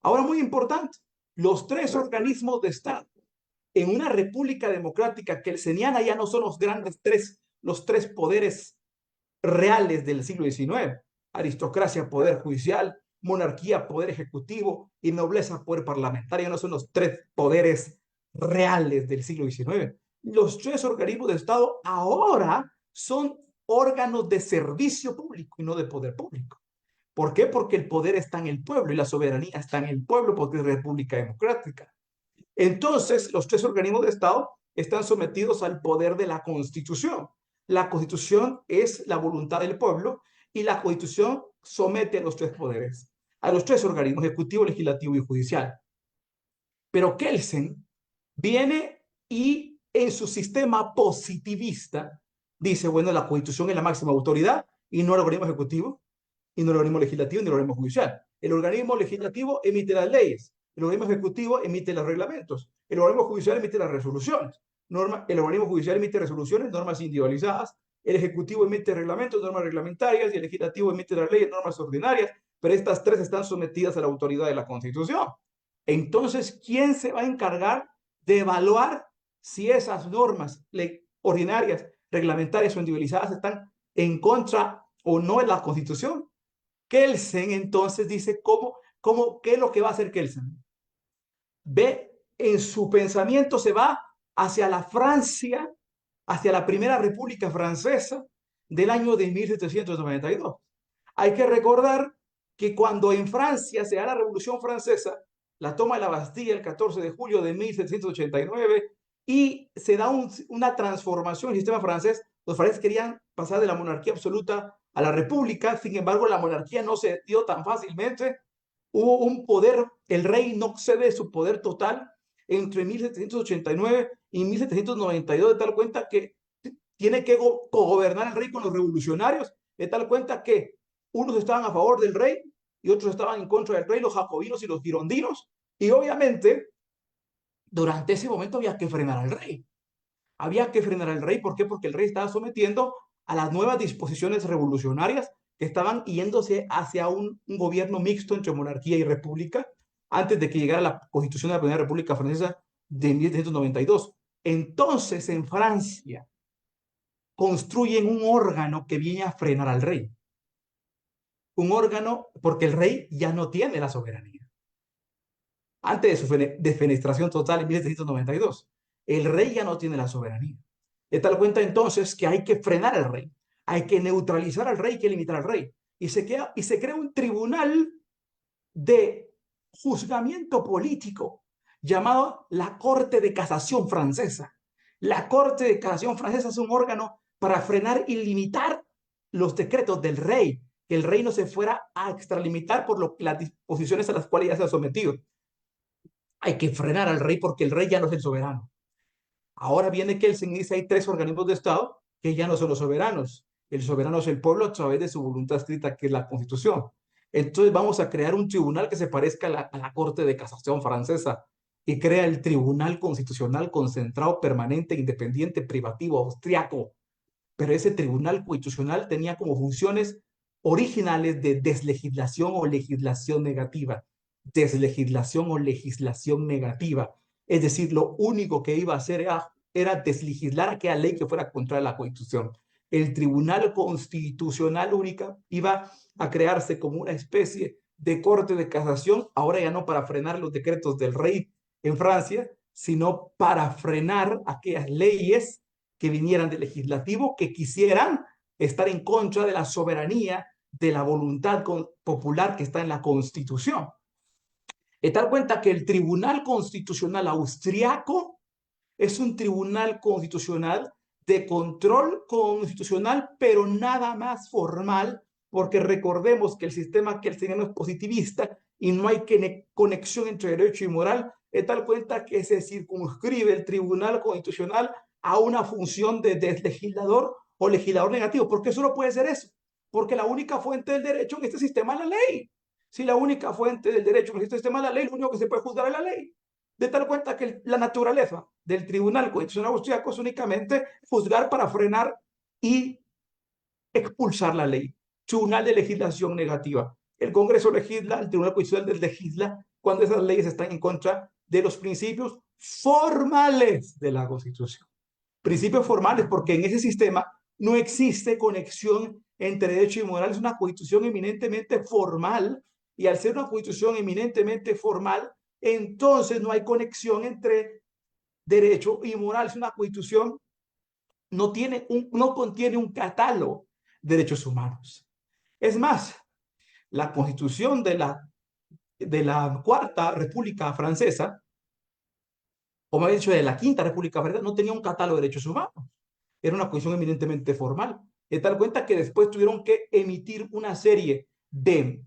Ahora, muy importante, los tres organismos de Estado en una república democrática kelseniana ya no son los tres poderes reales del siglo XIX: aristocracia, poder judicial; monarquía, poder ejecutivo; y nobleza, poder parlamentario. No son los tres poderes reales del siglo XIX. Los tres organismos de Estado ahora son órganos de servicio público y no de poder público. ¿Por qué? Porque el poder está en el pueblo y la soberanía está en el pueblo, porque es república democrática. Entonces, los tres organismos de Estado están sometidos al poder de la Constitución. La Constitución es la voluntad del pueblo y la Constitución somete a los tres poderes, a los tres organismos: ejecutivo, legislativo y judicial. Pero Kelsen viene y en su sistema positivista dice, bueno, la Constitución es la máxima autoridad y no el organismo ejecutivo, y no el organismo legislativo, ni el organismo judicial. El organismo legislativo emite las leyes, el organismo ejecutivo emite los reglamentos, el organismo judicial emite las resoluciones. El organismo judicial emite resoluciones, normas individualizadas; el ejecutivo emite reglamentos, normas reglamentarias; y el legislativo emite las leyes, normas ordinarias. Pero estas tres están sometidas a la autoridad de la Constitución. Entonces, ¿quién se va a encargar de evaluar si esas normas ordinarias, reglamentarias o individualizadas están en contra o no de la Constitución? Kelsen entonces dice qué es lo que va a hacer Kelsen. Ve, en su pensamiento se va hacia la Francia, hacia la Primera República Francesa del año de 1792. Hay que recordar que cuando en Francia se da la Revolución Francesa, la toma de la Bastilla el 14 de julio de 1789, y se da una transformación en el sistema francés. Los franceses querían pasar de la monarquía absoluta a la república. Sin embargo, la monarquía no se dio tan fácilmente. Hubo un poder, el rey no cede su poder total entre 1789 y 1792, de tal cuenta que tiene que gobernar el rey con los revolucionarios, de tal cuenta que unos estaban a favor del rey y otros estaban en contra del rey, los jacobinos y los girondinos. Y obviamente, durante ese momento había que frenar al rey. Había que frenar al rey. ¿Por qué? Porque el rey estaba sometiendo a las nuevas disposiciones revolucionarias que estaban yéndose hacia un gobierno mixto entre monarquía y república, antes de que llegara la Constitución de la Primera República Francesa de 1792. Entonces, en Francia, construyen un órgano que viene a frenar al rey. Un órgano, porque el rey ya no tiene la soberanía. Antes de su defenestración total en 1792, el rey ya no tiene la soberanía. De tal cuenta entonces que hay que frenar al rey, hay que neutralizar al rey, hay que limitar al rey. Y se crea un tribunal de juzgamiento político llamado la Corte de Casación Francesa. La Corte de Casación Francesa es un órgano para frenar y limitar los decretos del rey, que el rey no se fuera a extralimitar por las disposiciones a las cuales ya se ha sometido. Hay que frenar al rey porque el rey ya no es el soberano. Ahora viene Kelsen y dice, hay tres organismos de Estado que ya no son los soberanos. El soberano es el pueblo a través de su voluntad escrita, que es la Constitución. Entonces vamos a crear un tribunal que se parezca a la Corte de Casación Francesa, y crea el Tribunal Constitucional Concentrado Permanente Independiente Privativo Austriaco. Pero ese Tribunal Constitucional tenía como funciones originales de deslegislación o legislación negativa. Deslegislación o legislación negativa. Es decir, lo único que iba a hacer era deslegislar aquella ley que fuera contra la Constitución. El Tribunal Constitucional única iba a crearse como una especie de Corte de Casación, ahora ya no para frenar los decretos del rey en Francia, sino para frenar aquellas leyes que vinieran del legislativo, que quisieran estar en contra de la soberanía, de la voluntad popular que está en la Constitución. De tal cuenta que el Tribunal Constitucional Austriaco es un tribunal constitucional de control constitucional, pero nada más formal, porque recordemos que el sistema kelseniano es positivista y no hay conexión entre derecho y moral, de tal cuenta que se circunscribe el Tribunal Constitucional a una función de legislador o legislador negativo. ¿Por qué solo puede ser eso? Porque la única fuente del derecho en este sistema es la ley. Si la única fuente del derecho en este sistema es la ley, lo único que se puede juzgar es la ley. De tal cuenta que la naturaleza del Tribunal Constitucional Austriaco es únicamente juzgar para frenar y expulsar la ley. Tribunal de legislación negativa. El Congreso legisla, el Tribunal Constitucional legisla cuando esas leyes están en contra de los principios formales de la Constitución. Principios formales, porque en ese sistema no existe conexión entre derecho y moral. Es una constitución eminentemente formal, y al ser una constitución eminentemente formal, entonces no hay conexión entre derecho y moral. Es una constitución, no contiene un catálogo de derechos humanos. Es más, la constitución de la Cuarta República Francesa, o me había dicho de la Quinta República Francesa, no tenía un catálogo de derechos humanos. Era una constitución eminentemente formal. De tal cuenta que después tuvieron que emitir una serie de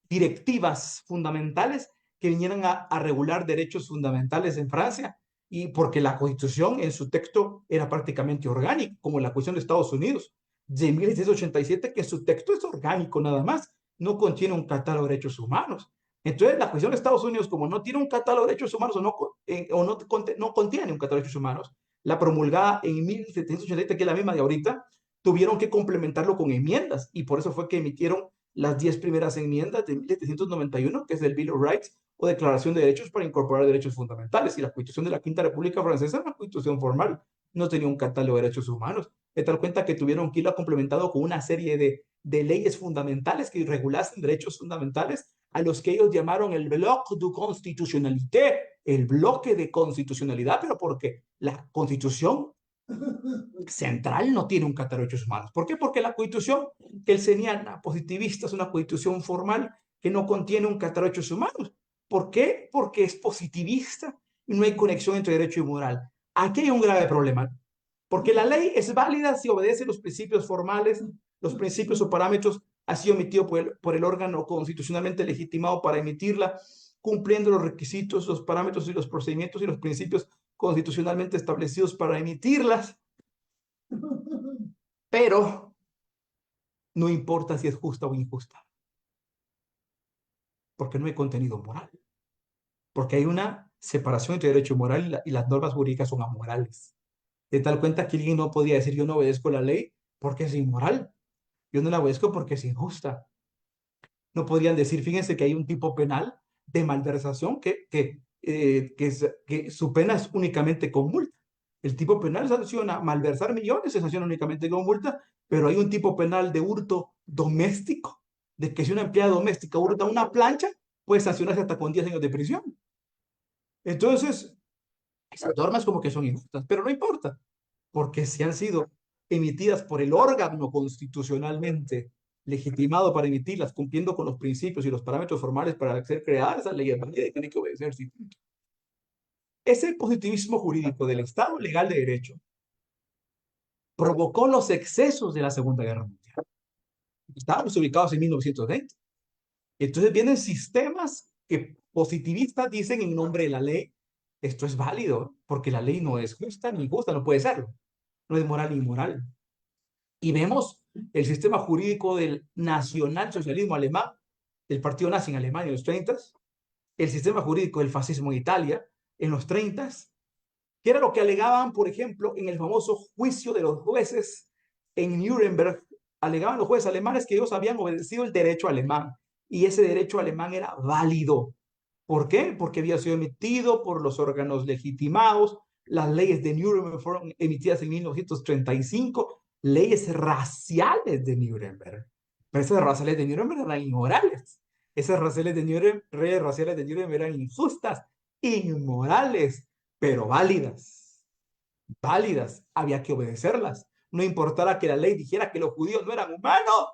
directivas fundamentales que vinieran a regular derechos fundamentales en Francia, y porque la Constitución en su texto era prácticamente orgánico, como la Constitución de Estados Unidos de 1787, que su texto es orgánico nada más, no contiene un catálogo de derechos humanos. Entonces, la Constitución de Estados Unidos, como no tiene un catálogo de derechos humanos no contiene un catálogo de derechos humanos, la promulgada en 1787, que es la misma de ahorita, tuvieron que complementarlo con enmiendas, y por eso fue que emitieron las 10 primeras enmiendas de 1791, que es el Bill of Rights, o Declaración de Derechos para incorporar derechos fundamentales. Y la Constitución de la Quinta República Francesa es una constitución formal, no tenía un catálogo de derechos humanos, de tal cuenta que tuvieron que irlo complementado con una serie de leyes fundamentales que regulasen derechos fundamentales, a los que ellos llamaron el bloc de constitucionalité, el bloque de constitucionalidad, pero porque la Constitución central no tiene un catálogo de derechos humanos. ¿Por qué? Porque la Constitución que él señala positivista es una Constitución formal que no contiene un catálogo de derechos humanos. ¿Por qué? Porque es positivista y no hay conexión entre derecho y moral. Aquí hay un grave problema, porque la ley es válida si obedece los principios formales, los principios o parámetros ha sido emitido por el órgano constitucionalmente legitimado para emitirla, cumpliendo los requisitos, los parámetros y los procedimientos y los principios constitucionalmente establecidos para emitirlas. Pero no importa si es justa o injusta, porque no hay contenido moral, porque hay una separación entre derecho y moral, y las normas jurídicas son amorales. De tal cuenta que alguien no podía decir: yo no obedezco la ley porque es inmoral, yo no la obedezco porque es injusta. No podrían decir: fíjense que hay un tipo penal de malversación que su pena es únicamente con multa. El tipo penal sanciona malversar millones, se sanciona únicamente con multa, pero hay un tipo penal de hurto doméstico, de que si una empleada doméstica hurta una plancha, puede sancionarse hasta con 10 años de prisión. Entonces, esas normas como que son injustas, pero no importa, porque si han sido emitidas por el órgano constitucionalmente legitimado para emitirlas, cumpliendo con los principios y los parámetros formales para ser creadas, esas leyes tienen que obedecerse. Ese positivismo jurídico del Estado legal de derecho provocó los excesos de la Segunda Guerra Mundial. Estábamos ubicados en 1920. Entonces vienen sistemas que positivistas dicen en nombre de la ley: esto es válido, porque la ley no es justa ni injusta, no puede serlo. No es moral ni inmoral. Y vemos el sistema jurídico del nacionalsocialismo alemán, del partido nazi en Alemania en los 30, el sistema jurídico del fascismo en Italia en los 30, que era lo que alegaban, por ejemplo, en el famoso juicio de los jueces en Nuremberg. Alegaban los jueces alemanes que ellos habían obedecido el derecho alemán, y ese derecho alemán era válido. ¿Por qué? Porque había sido emitido por los órganos legitimados. Las leyes de Nuremberg fueron emitidas en 1935, leyes raciales de Nuremberg. Pero esas raciales de Nuremberg eran inmorales. Esas raciales de Nuremberg eran injustas, inmorales, pero válidas. Válidas. Había que obedecerlas. No importara que la ley dijera que los judíos no eran humanos.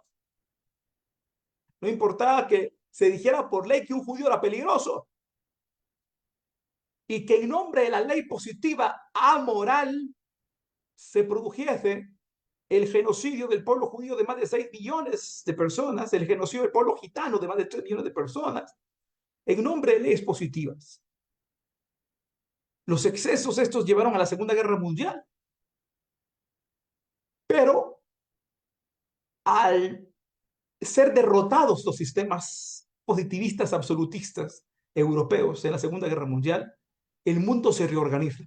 No importaba que se dijera por ley que un judío era peligroso. Y que en nombre de la ley positiva amoral se produjese el genocidio del pueblo judío de más de 6 millones de personas, el genocidio del pueblo gitano de más de 3 millones de personas, en nombre de leyes positivas. Los excesos estos llevaron a la Segunda Guerra Mundial. Pero al ser derrotados los sistemas positivistas absolutistas europeos en la Segunda Guerra Mundial, el mundo se reorganiza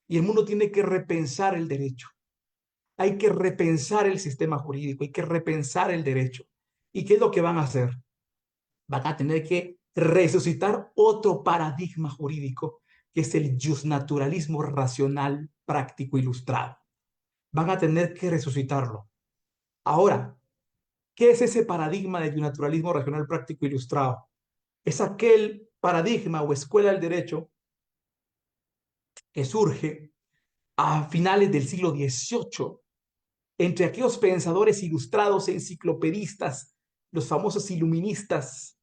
y el mundo tiene que repensar el derecho. Hay que repensar el sistema jurídico, hay que repensar el derecho. ¿Y qué es lo que van a hacer? Van a tener que resucitar otro paradigma jurídico, que es el justnaturalismo racional, práctico, ilustrado. Van a tener que resucitarlo. Ahora, ¿qué es ese paradigma del naturalismo racional, práctico, ilustrado? Es aquel paradigma o escuela del derecho que surge a finales del siglo XVIII entre aquellos pensadores ilustrados, enciclopedistas, los famosos iluministas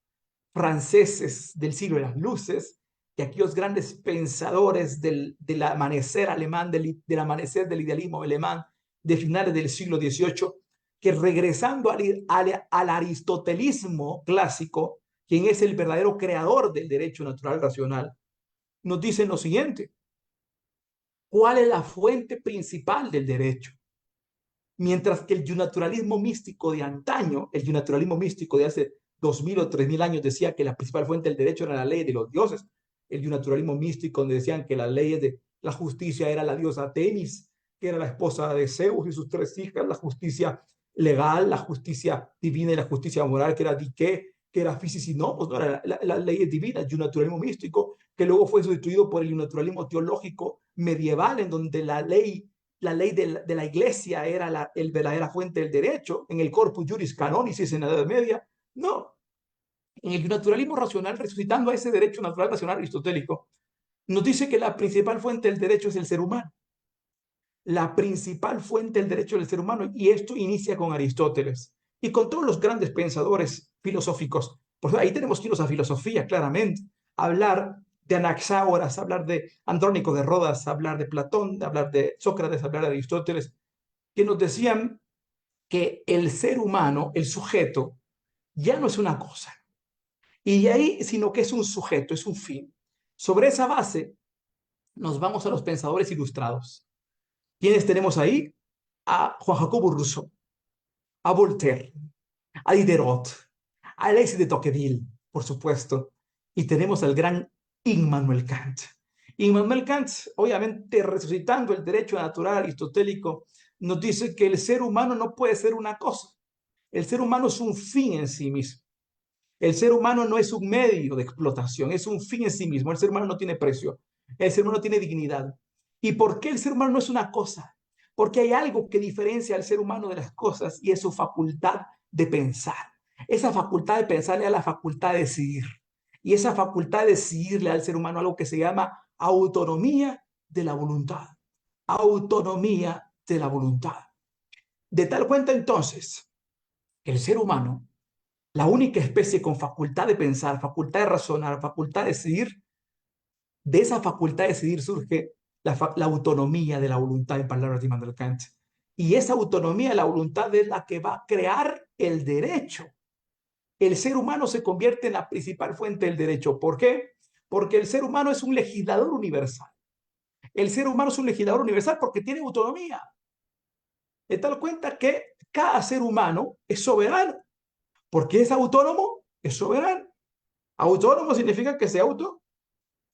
franceses del siglo de las luces, y aquellos grandes pensadores del amanecer alemán, del amanecer del idealismo alemán de finales del siglo XVIII, que regresando al aristotelismo clásico, quien es el verdadero creador del derecho natural racional, nos dicen lo siguiente: ¿cuál es la fuente principal del derecho? Mientras que el yunaturalismo místico de antaño, el yunaturalismo místico de hace 2000 o 3000 años decía que la principal fuente del derecho era la ley de los dioses. El yunaturalismo místico donde decían que las leyes de la justicia era la diosa Temis, que era la esposa de Zeus y sus 3 hijas, la justicia legal, la justicia divina y la justicia moral, que era Dike, que era Physis y Nomos, no era la ley divina, el yunaturalismo místico, que luego fue sustituido por el yunaturalismo teológico medieval, en donde la ley de la iglesia era la verdadera fuente del derecho, en el Corpus Juris Canonicis en la Edad Media. No, en el naturalismo racional, resucitando a ese derecho natural racional aristotélico, nos dice que la principal fuente del derecho es el ser humano. La principal fuente del derecho del ser humano, y esto inicia con Aristóteles y con todos los grandes pensadores filosóficos. Por ahí tenemos que irnos a filosofía, claramente, hablar de Anaxágoras, hablar de Andrónico de Rodas, hablar de Platón, hablar de Sócrates, hablar de Aristóteles, que nos decían que el ser humano, el sujeto, ya no es una cosa, y de ahí, sino que es un sujeto, es un fin. Sobre esa base, nos vamos a los pensadores ilustrados. ¿Quiénes tenemos ahí? A Juan Jacobo Rousseau, a Voltaire, a Diderot, a Alexis de Tocqueville, por supuesto, y tenemos al gran Immanuel Kant. Immanuel Kant, obviamente resucitando el derecho natural aristotélico, nos dice que el ser humano no puede ser una cosa. El ser humano es un fin en sí mismo. El ser humano no es un medio de explotación, es un fin en sí mismo. El ser humano no tiene precio, el ser humano tiene dignidad. ¿Y por qué el ser humano no es una cosa? Porque hay algo que diferencia al ser humano de las cosas y es su facultad de pensar. Esa facultad de pensar le da la facultad de decidir. Y esa facultad de decidirle al ser humano algo que se llama autonomía de la voluntad. Autonomía de la voluntad. De tal cuenta entonces que el ser humano, la única especie con facultad de pensar, facultad de razonar, facultad de decidir, de esa facultad de decidir surge la autonomía de la voluntad, en palabras de Immanuel Kant. Y esa autonomía de la voluntad es la que va a crear el derecho. El ser humano se convierte en la principal fuente del derecho. ¿Por qué? Porque el ser humano es un legislador universal. El ser humano es un legislador universal porque tiene autonomía. De tal cuenta que cada ser humano es soberano. Porque es autónomo, es soberano. Autónomo significa que se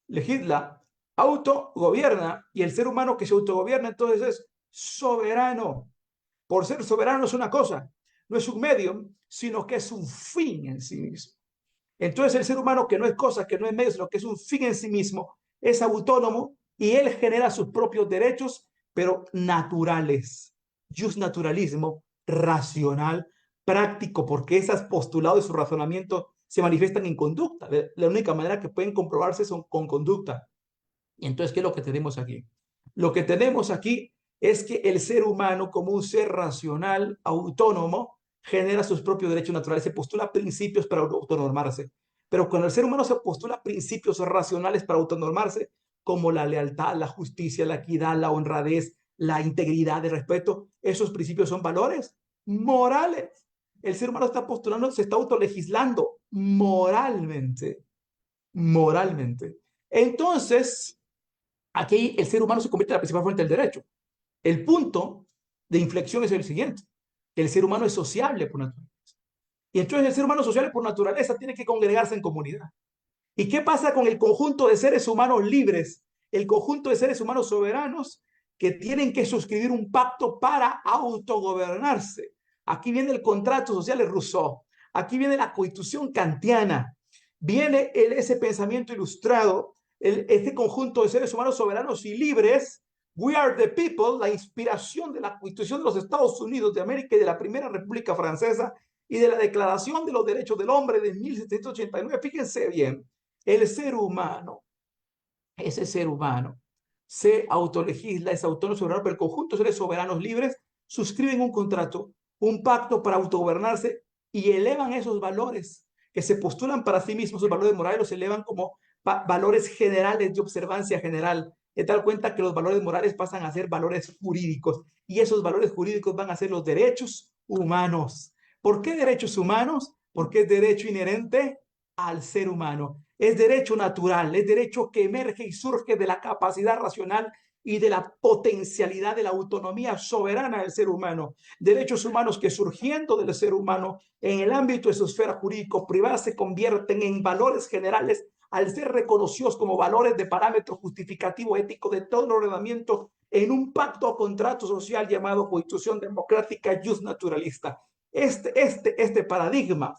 legisla, autogobierna, y el ser humano que se autogobierna entonces es soberano. Por ser soberano es una cosa, no es un medio, sino que es un fin en sí mismo. Entonces el ser humano que no es cosa, que no es medio, sino que es un fin en sí mismo, es autónomo y él genera sus propios derechos, pero naturales. Justnaturalismo racional, práctico, porque esos postulados de su razonamiento se manifiestan en conducta. La única manera que pueden comprobarse son con conducta. Y entonces, ¿qué es lo que tenemos aquí? Lo que tenemos aquí es que el ser humano, como un ser racional, autónomo, genera sus propios derechos naturales, se postula principios para autonormarse. Pero cuando el ser humano se postula principios racionales para autonormarse, como la lealtad, la justicia, la equidad, la honradez, la integridad, el respeto, esos principios son valores morales. El ser humano está postulando, se está autolegislando moralmente. moralmente. Entonces, aquí el ser humano se convierte en la principal fuente del derecho. El punto de inflexión es el siguiente. El ser humano es sociable por naturaleza. Y entonces el ser humano sociable por naturaleza tiene que congregarse en comunidad. ¿Y qué pasa con el conjunto de seres humanos libres? El conjunto de seres humanos soberanos que tienen que suscribir un pacto para autogobernarse. Aquí viene el contrato social de Rousseau. Aquí viene la constitución kantiana. Viene ese pensamiento ilustrado, este conjunto de seres humanos soberanos y libres. We are the people, la inspiración de la Constitución de los Estados Unidos de América y de la Primera República Francesa y de la Declaración de los Derechos del Hombre de 1789. Fíjense bien, el ser humano, ese ser humano, se autolegisla, es autónomo soberano, pero el conjunto de seres soberanos libres suscriben un contrato, un pacto para autogobernarse y elevan esos valores que se postulan para sí mismos, esos valores morales los elevan como valores generales de observancia general, de tal cuenta que los valores morales pasan a ser valores jurídicos y esos valores jurídicos van a ser los derechos humanos. ¿Por qué derechos humanos? Porque es derecho inherente al ser humano. Es derecho natural, es derecho que emerge y surge de la capacidad racional y de la potencialidad de la autonomía soberana del ser humano. Derechos humanos que surgiendo del ser humano en el ámbito de su esfera jurídico-privada se convierten en valores generales al ser reconocidos como valores de parámetro justificativo ético de todo el ordenamiento en un pacto o contrato social llamado Constitución Democrática Jus Naturalista. Este paradigma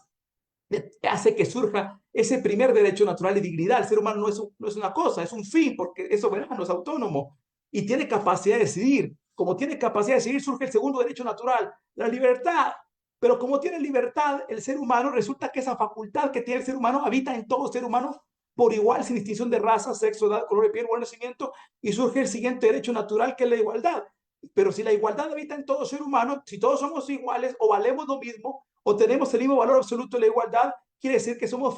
hace que surja ese primer derecho natural de dignidad. El ser humano no es una cosa, es un fin, porque es soberano, es autónomo y tiene capacidad de decidir. Como tiene capacidad de decidir, surge el segundo derecho natural, la libertad. Pero como tiene libertad el ser humano, resulta que esa facultad que tiene el ser humano habita en todo ser humano por igual, sin distinción de raza, sexo, edad, color de piel o nacimiento, y surge el siguiente derecho natural, que es la igualdad. Pero si la igualdad habita en todo ser humano, si todos somos iguales o valemos lo mismo, o tenemos el mismo valor absoluto de la igualdad, quiere decir que somos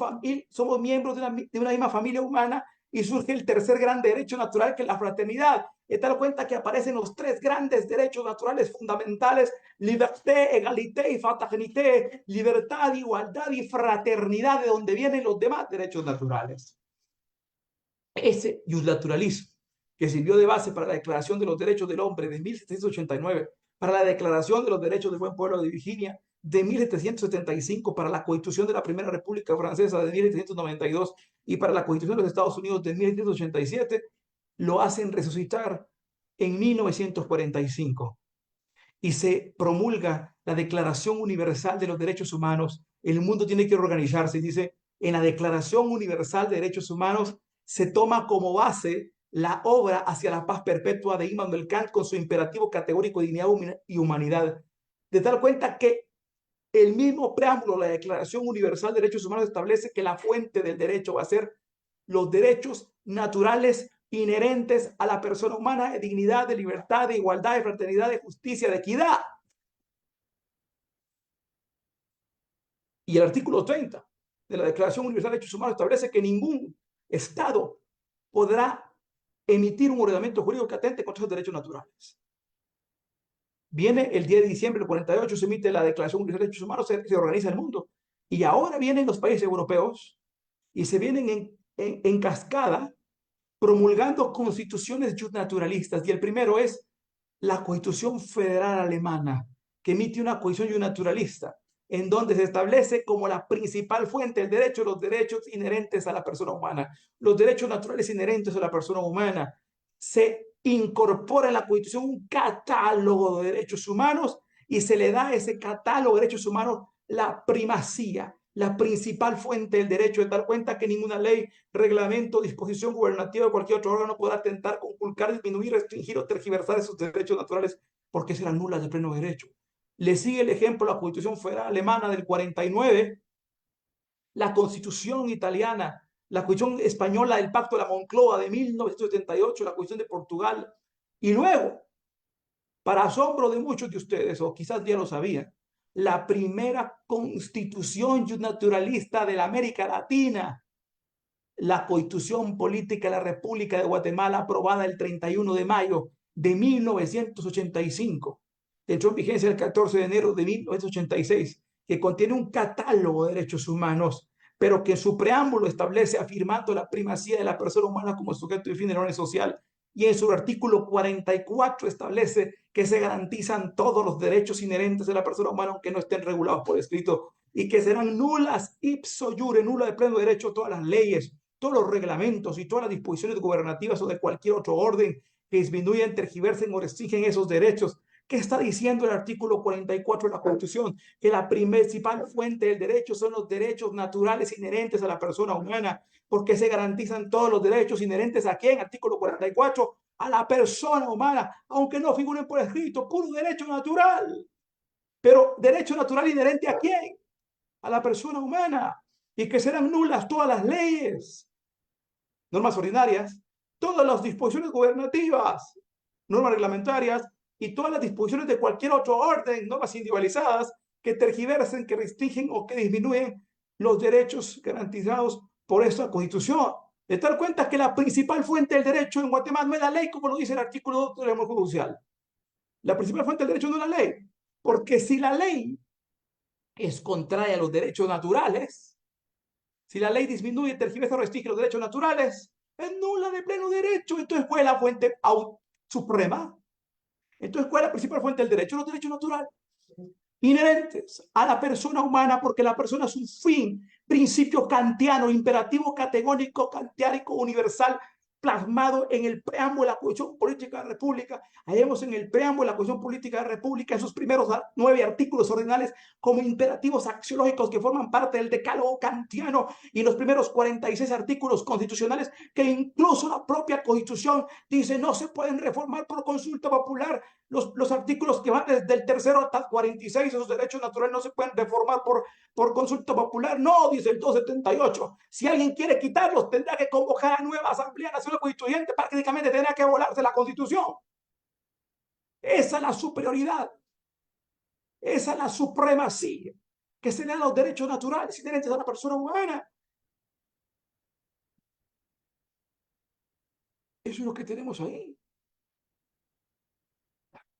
miembros de una misma familia humana y surge el tercer gran derecho natural, que es la fraternidad. Te das cuenta que aparecen los tres grandes derechos naturales fundamentales: liberté, egalité y fraternité, libertad, igualdad y fraternidad, de donde vienen los demás derechos naturales. Ese justnaturalismo, que sirvió de base para la Declaración de los Derechos del Hombre de 1789, para la Declaración de los Derechos del Buen Pueblo de Virginia de 1775, para la Constitución de la Primera República Francesa de 1792 y para la Constitución de los Estados Unidos de 1787, lo hacen resucitar en 1945 y se promulga la Declaración Universal de los Derechos Humanos. El mundo tiene que organizarse y dice: en la Declaración Universal de Derechos Humanos se toma como base la obra hacia la paz perpetua de Immanuel Kant con su imperativo categórico de dignidad y humanidad. De tal cuenta que el mismo preámbulo de la Declaración Universal de Derechos Humanos establece que la fuente del derecho va a ser los derechos naturales inherentes a la persona humana, de dignidad, de libertad, de igualdad, de fraternidad, de justicia, de equidad. Y el artículo 30 de la Declaración Universal de Derechos Humanos establece que ningún Estado podrá emitir un ordenamiento jurídico que atente contra esos derechos naturales. Viene el 10 de diciembre del 48, se emite la Declaración Universal de Derechos Humanos, se organiza el mundo. Y ahora vienen los países europeos y se vienen en cascada promulgando constituciones justnaturalistas. Y el primero es la Constitución Federal Alemana, que emite una constitución justnaturalista, en donde se establece como la principal fuente del derecho los derechos inherentes a la persona humana, los derechos naturales inherentes a la persona humana. Se incorpora en la Constitución un catálogo de derechos humanos y se le da a ese catálogo de derechos humanos la primacía, la principal fuente del derecho, de dar cuenta que ninguna ley, reglamento, disposición gubernativa de cualquier otro órgano podrá atentar, conculcar, disminuir, restringir o tergiversar esos derechos naturales, porque serán nulas de pleno derecho. Le sigue el ejemplo la Constitución Federal Alemana del 49, la Constitución italiana, la Constitución española del Pacto de la Moncloa de 1978, la Constitución de Portugal, y luego, para asombro de muchos de ustedes, o quizás ya lo sabían, la primera constitución justnaturalista de la América Latina, la Constitución Política de la República de Guatemala, aprobada el 31 de mayo de 1985, entró en vigencia el 14 de enero de 1986, que contiene un catálogo de derechos humanos pero que en su preámbulo establece afirmando la primacía de la persona humana como sujeto y fin de la orden social, y en su artículo 44 establece que se garantizan todos los derechos inherentes de la persona humana aunque no estén regulados por escrito, y que serán nulas ipso iure, nula de pleno derecho todas las leyes, todos los reglamentos y todas las disposiciones gubernativas o de cualquier otro orden que disminuyan, tergiversen o restringen esos derechos. ¿Qué está diciendo el artículo 44 de la Constitución? Que la principal fuente del derecho son los derechos naturales inherentes a la persona humana, porque se garantizan todos los derechos inherentes ¿a quién? Artículo 44, a la persona humana, aunque no figuren por escrito, puro derecho natural. Pero derecho natural inherente ¿a quién? A la persona humana, y que serán nulas todas las leyes, normas ordinarias, todas las disposiciones gubernativas, normas reglamentarias y todas las disposiciones de cualquier otro orden, normas individualizadas, que tergiversen, que restringen o que disminuyen los derechos garantizados por esta Constitución. De tal cuenta que la principal fuente del derecho en Guatemala no es la ley, como lo dice el artículo 2 del Orden Judicial. La principal fuente del derecho no es la ley, porque si la ley es contraria a los derechos naturales, si la ley disminuye, tergiversa o restringe los derechos naturales, es nula de pleno derecho. Entonces, ¿cuál es la fuente suprema? Entonces, ¿cuál es la principal fuente del derecho? Los derechos naturales inherentes a la persona humana, porque la persona es un fin, principio kantiano, imperativo categórico, kantiánico, universal, plasmado en el preámbulo de la Constitución Política de la República. Hallemos en el preámbulo de la Constitución Política de la República, en sus primeros 9 artículos ordinales, como imperativos axiológicos que forman parte del decálogo kantiano, y en los primeros 46 artículos constitucionales, que incluso la propia Constitución dice no se pueden reformar por consulta popular. Los artículos que van desde el 3º hasta el 46, esos derechos naturales no se pueden reformar por consulta popular. No, dice el 278. Si alguien quiere quitarlos, tendrá que convocar a nueva Asamblea Nacional Constituyente, prácticamente tendrá que volarse la Constitución. Esa es la superioridad, esa es la supremacía que se le da a los derechos naturales inherentes a la persona humana. Eso es lo que tenemos ahí.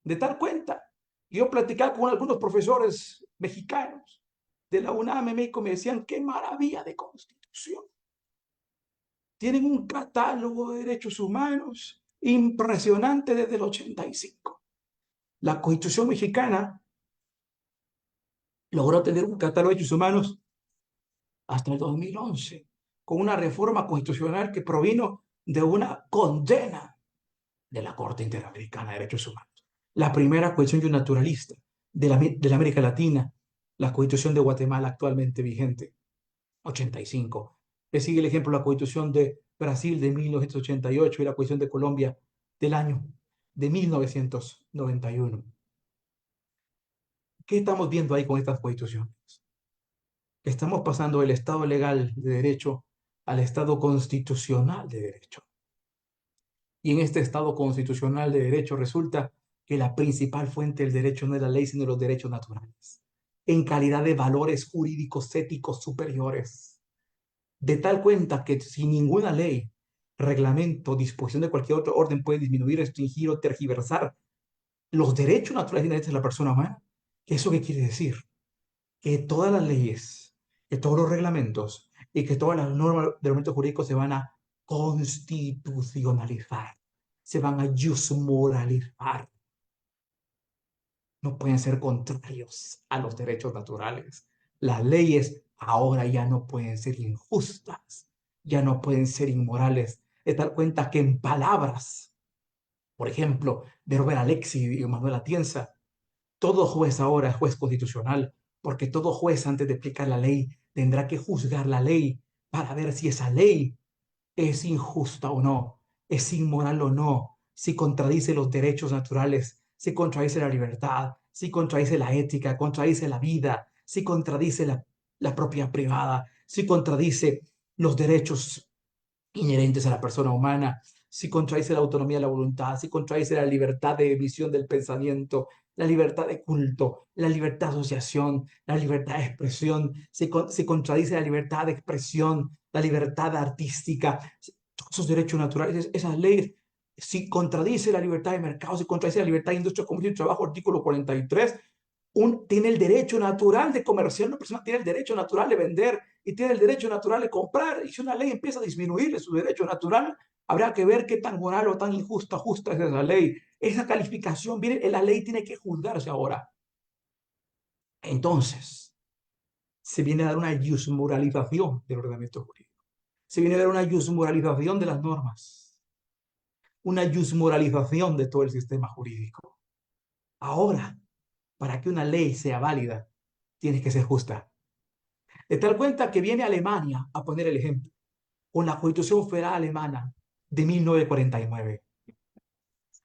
De tal cuenta, yo platicaba con algunos profesores mexicanos de la UNAM en México, me decían, qué maravilla de Constitución. Tienen un catálogo de derechos humanos impresionante desde el 85. La Constitución mexicana logró tener un catálogo de derechos humanos hasta el 2011, con una reforma constitucional que provino de una condena de la Corte Interamericana de Derechos Humanos. La primera Constitución naturalista de la América Latina, la Constitución de Guatemala actualmente vigente, 85. Le sigue el ejemplo la Constitución de Brasil de 1988 y la Constitución de Colombia del año de 1991. ¿Qué estamos viendo ahí con estas constituciones? Estamos pasando del Estado legal de derecho al Estado constitucional de derecho. Y en este Estado constitucional de derecho resulta que la principal fuente del derecho no es la ley, sino los derechos naturales, en calidad de valores jurídicos éticos superiores. De tal cuenta que si ninguna ley, reglamento, disposición de cualquier otro orden puede disminuir, restringir o tergiversar los derechos naturales inherentes de la persona humana, ¿eso qué quiere decir? Que todas las leyes, que todos los reglamentos y que todas las normas de ordenamiento jurídico se van a constitucionalizar, se van a jusmoralizar. No pueden ser contrarios a los derechos naturales. Las leyes ahora ya no pueden ser injustas, ya no pueden ser inmorales. De tal cuenta que en palabras, por ejemplo, de Robert Alexi y Manuel Atienza, todo juez ahora es juez constitucional, porque todo juez antes de aplicar la ley tendrá que juzgar la ley para ver si esa ley es injusta o no, es inmoral o no, si contradice los derechos naturales, si contradice la libertad, si contradice la ética, contradice la vida, si contradice la propiedad privada, si contradice los derechos inherentes a la persona humana, si contradice la autonomía de la voluntad, si contradice la libertad de emisión del pensamiento, la libertad de culto, la libertad de asociación, la libertad de expresión, si contradice la libertad de expresión, la libertad artística, todos esos derechos naturales, esas leyes, si contradice la libertad de mercado, si contradice la libertad de industria, comercio y trabajo, artículo 43, tiene el derecho natural de comerciar, una persona tiene el derecho natural de vender y tiene el derecho natural de comprar, y si una ley empieza a disminuirle su derecho natural, habrá que ver qué tan moral o tan justa es esa ley. Esa calificación, viene, la ley tiene que juzgarse ahora. Entonces, se viene a dar una yusmoralización del ordenamiento jurídico. Se viene a dar una yusmoralización de las normas. Una yusmoralización de todo el sistema jurídico. Ahora, para que una ley sea válida, tiene que ser justa. De tal cuenta que viene Alemania a poner el ejemplo, con la Constitución Federal Alemana de 1949.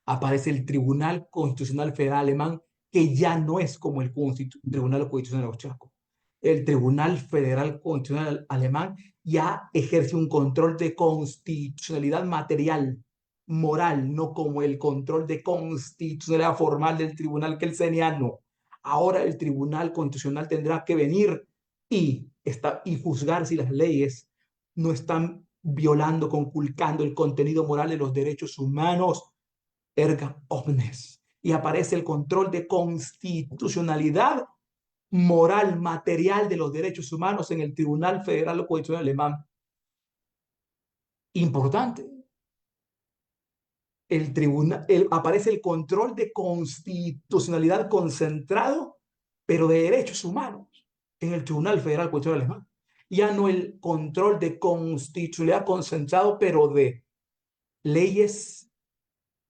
Aparece el Tribunal Constitucional Federal Alemán, que ya no es como el Tribunal Constitucional Austriaco. El Tribunal Federal Constitucional Alemán ya ejerce un control de constitucionalidad material, moral, no como el control de constitucionalidad formal del Tribunal kelseniano. Ahora el Tribunal Constitucional tendrá que venir y juzgar si las leyes no están violando, conculcando el contenido moral de los derechos humanos, erga omnes. Y aparece el control de constitucionalidad moral, material de los derechos humanos en el Tribunal Federal Constitucional Alemán. Importante. Aparece el control de constitucionalidad concentrado, pero de derechos humanos, en el Tribunal Federal Constitucional Alemán. Ya no el control de constitucionalidad concentrado, pero de leyes,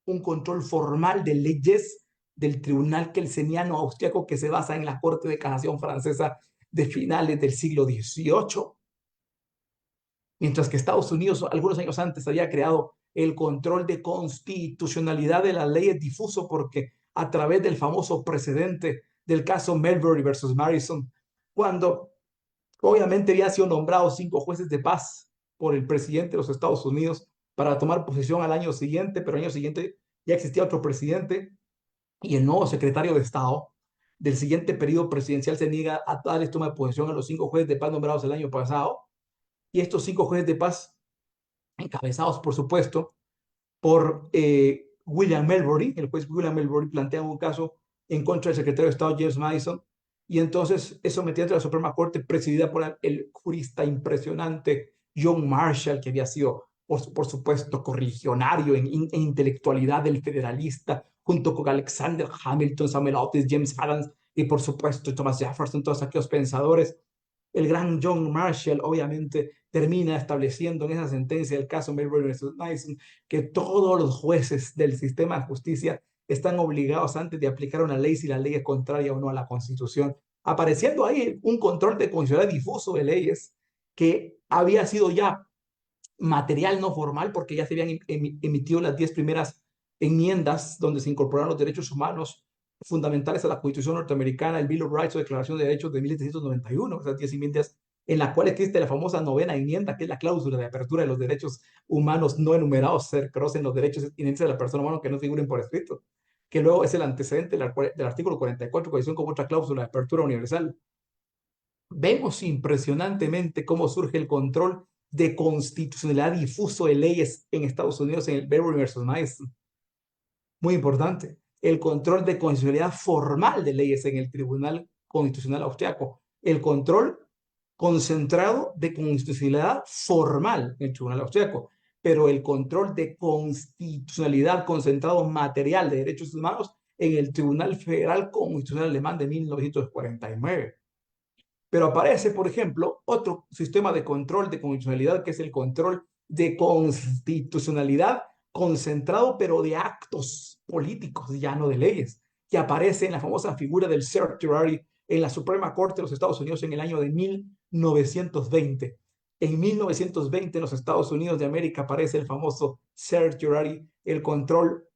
un control formal de leyes del Tribunal kelseniano austriaco, que se basa en la Corte de Casación francesa de finales del siglo XVIII. Mientras que Estados Unidos, algunos años antes, había creado el control de constitucionalidad de las leyes difuso, porque a través del famoso precedente del caso Marbury versus Madison, cuando obviamente habían sido nombrados 5 jueces de paz por el presidente de los Estados Unidos para tomar posesión al año siguiente, pero al año siguiente ya existía otro presidente, y el nuevo secretario de Estado del siguiente periodo presidencial se niega a darles toma de posesión a los 5 jueces de paz nombrados el año pasado. Y estos 5 jueces de paz, encabezados por supuesto por William Marbury, el juez William Marbury, plantean un caso en contra del secretario de Estado James Madison, y entonces es sometido ante la Suprema Corte, presidida por el jurista impresionante John Marshall, que había sido, por supuesto, correligionario en intelectualidad del federalista, junto con Alexander Hamilton, Samuel Otis, James Adams y, por supuesto, Thomas Jefferson, todos aquellos pensadores. El gran John Marshall, obviamente, termina estableciendo en esa sentencia del caso Marbury versus Madison que todos los jueces del sistema de justicia están obligados antes de aplicar una ley si la ley es contraria o no a la Constitución, apareciendo ahí un control de constitucionalidad difuso de leyes que había sido ya material no formal, porque ya se habían emitido las 10 primeras enmiendas donde se incorporaron los derechos humanos fundamentales a la Constitución norteamericana, el Bill of Rights o Declaración de Derechos de 1791, esas 10 enmiendas en la cual existe la famosa 9ª enmienda, que es la cláusula de apertura de los derechos humanos no enumerados, se reconocen los derechos inherentes de la persona humana que no figuren por escrito, que luego es el antecedente del artículo 44, cohesión como otra cláusula de apertura universal. Vemos impresionantemente cómo surge el control de constitucionalidad difuso de leyes en Estados Unidos en el Marbury versus Madison. Muy importante. El control de constitucionalidad formal de leyes en el Tribunal Constitucional Austriaco. El control concentrado de constitucionalidad formal en el Tribunal Austriaco. Pero el control de constitucionalidad concentrado material de derechos humanos en el Tribunal Federal Constitucional Alemán de 1949. Pero aparece, por ejemplo, otro sistema de control de constitucionalidad, que es el control de constitucionalidad concentrado, pero de actos políticos, ya no de leyes, que aparece en la famosa figura del certiorari en la Suprema Corte de los Estados Unidos en el año de 1920. En 1920, en los Estados Unidos de América, aparece el famoso certiorari, el control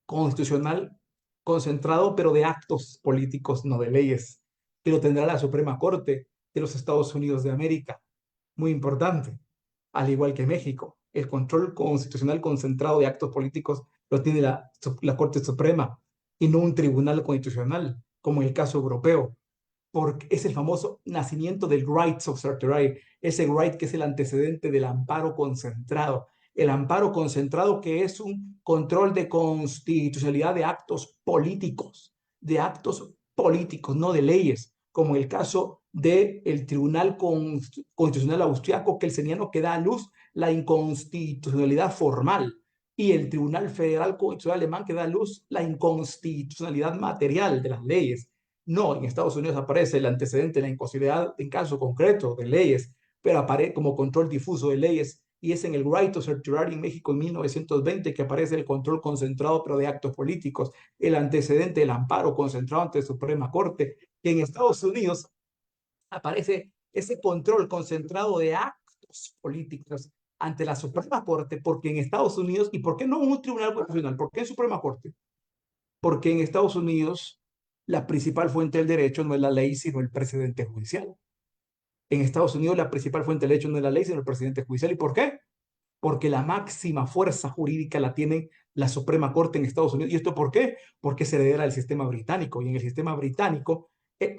constitucional concentrado, pero de actos políticos, no de leyes, que lo tendrá la Suprema Corte de los Estados Unidos de América. Muy importante. Al igual que México, el control constitucional concentrado de actos políticos lo tiene la Corte Suprema y no un tribunal constitucional, como en el caso europeo, porque es el famoso nacimiento del rights of certiorari, ese right que es el antecedente del amparo concentrado. El amparo concentrado, que es un control de constitucionalidad de actos políticos, no de leyes, como el caso del Tribunal Constitucional Austriaco, que kelseniano, que da a luz la inconstitucionalidad formal, y el Tribunal Federal Constitucional Alemán, que da a luz la inconstitucionalidad material de las leyes. No, en Estados Unidos aparece el antecedente de la inconstitucionalidad en caso concreto de leyes, pero aparece como control difuso de leyes, y es en el Right to Certiorari en México en 1920 que aparece el control concentrado pero de actos políticos, el antecedente del amparo concentrado ante la Suprema Corte, que en Estados Unidos aparece ese control concentrado de actos políticos ante la Suprema Corte, porque en Estados Unidos, ¿y por qué no un tribunal constitucional? ¿Por qué en Suprema Corte? Porque en Estados Unidos la principal fuente del derecho no es la ley, sino el precedente judicial. En Estados Unidos la principal fuente del derecho no es la ley, sino el precedente judicial. ¿Y por qué? Porque la máxima fuerza jurídica la tiene la Suprema Corte en Estados Unidos. ¿Y esto por qué? Porque es heredera del sistema británico. Y en el sistema británico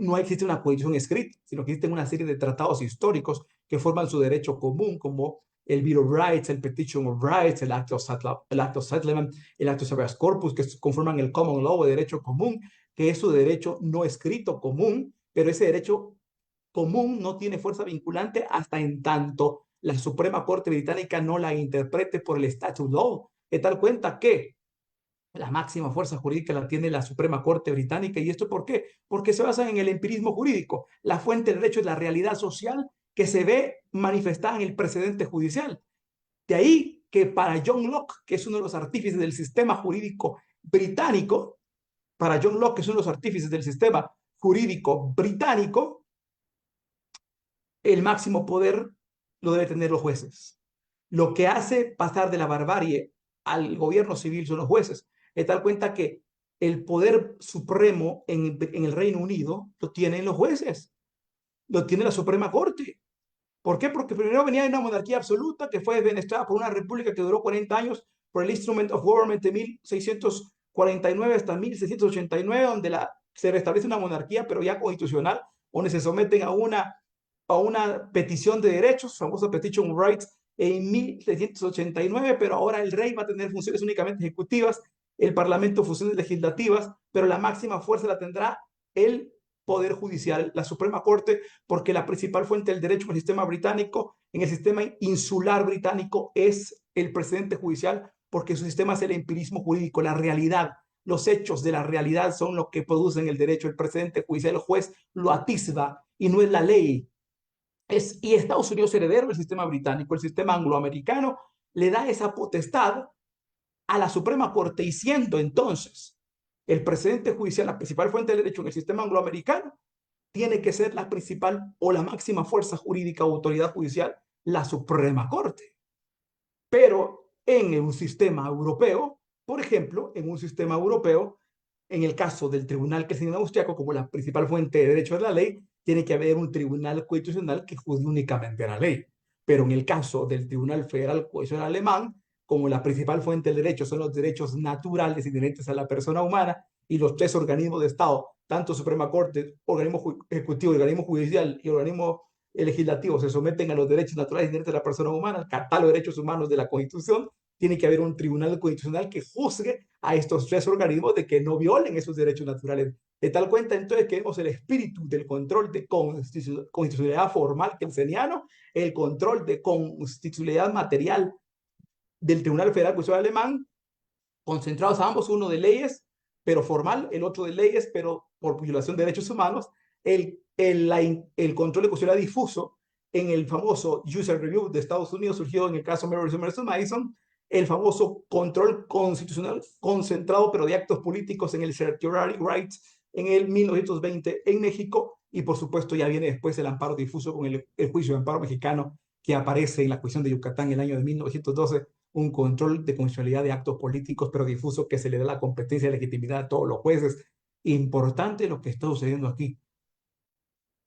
no existe una constitución escrita, sino que existen una serie de tratados históricos que forman su derecho común, como el Bill of Rights, el Petition of Rights, el Act of Settlement, el Act of Habeas Corpus, que conforman el Common Law de derecho común, que es su derecho no escrito común, pero ese derecho común no tiene fuerza vinculante hasta en tanto la Suprema Corte Británica no la interprete por el Statute Law, de tal cuenta que la máxima fuerza jurídica la tiene la Suprema Corte Británica. ¿Y esto por qué? Porque se basa en el empirismo jurídico. La fuente del derecho es la realidad social que se ve manifestada en el precedente judicial. De ahí que para John Locke, que es uno de los artífices del sistema jurídico británico, para John Locke, que es uno de los artífices del sistema jurídico británico, el máximo poder lo deben tener los jueces. Lo que hace pasar de la barbarie al gobierno civil son los jueces. De tal cuenta que el poder supremo en el Reino Unido lo tienen los jueces, lo tiene la Suprema Corte. ¿Por qué? Porque primero venía de una monarquía absoluta que fue desbandada por una república que duró 40 años por el Instrument of Government de 1649 hasta 1689, donde se restablece una monarquía, pero ya constitucional, donde se someten a una petición de derechos, famosa Petition of Rights, en 1689, pero ahora el rey va a tener funciones únicamente ejecutivas, el parlamento funciones legislativas, pero la máxima fuerza la tendrá el Poder Judicial, la Suprema Corte, porque la principal fuente del derecho en el sistema británico, en el sistema insular británico, es el precedente judicial, porque su sistema es el empirismo jurídico, la realidad. Los hechos de la realidad son lo que producen el derecho. El precedente judicial, el juez lo atisba y no es la ley. Y Estados Unidos, heredero del sistema británico, el sistema angloamericano, le da esa potestad a la Suprema Corte, y siendo entonces el precedente judicial la principal fuente de derecho en el sistema angloamericano, tiene que ser la principal o la máxima fuerza jurídica o autoridad judicial la Suprema Corte. Pero en un sistema europeo, por ejemplo, en un sistema europeo, en el caso del Tribunal Kelseniano Austriaco, como la principal fuente de derecho de la ley, tiene que haber un tribunal constitucional que juzgue únicamente la ley. Pero en el caso del Tribunal Federal Constitucional Alemán, como la principal fuente del derecho son los derechos naturales inherentes a la persona humana, y los tres organismos de Estado, tanto Suprema Corte, organismo ejecutivo, organismo judicial y organismo legislativo, se someten a los derechos naturales inherentes a la persona humana, al catálogo de derechos humanos de la Constitución, tiene que haber un tribunal constitucional que juzgue a estos tres organismos de que no violen esos derechos naturales. De tal cuenta, entonces, que vemos el espíritu del control de constitucionalidad formal kelseniano, el control de constitucionalidad material del Tribunal Federal Constitucional Alemán, concentrados a ambos, uno de leyes, pero formal, el otro de leyes, pero por violación de derechos humanos, el control de constitucionalidad difuso en el famoso User Review de Estados Unidos, surgido en el caso Mary Summers Madison, el famoso control constitucional concentrado pero de actos políticos en el Certiorari Rights en el 1920 en México, y por supuesto ya viene después el amparo difuso con el juicio de amparo mexicano que aparece en la cuestión de Yucatán en el año de 1912, un control de constitucionalidad de actos políticos pero difuso que se le da la competencia y legitimidad a todos los jueces. Importante lo que está sucediendo aquí.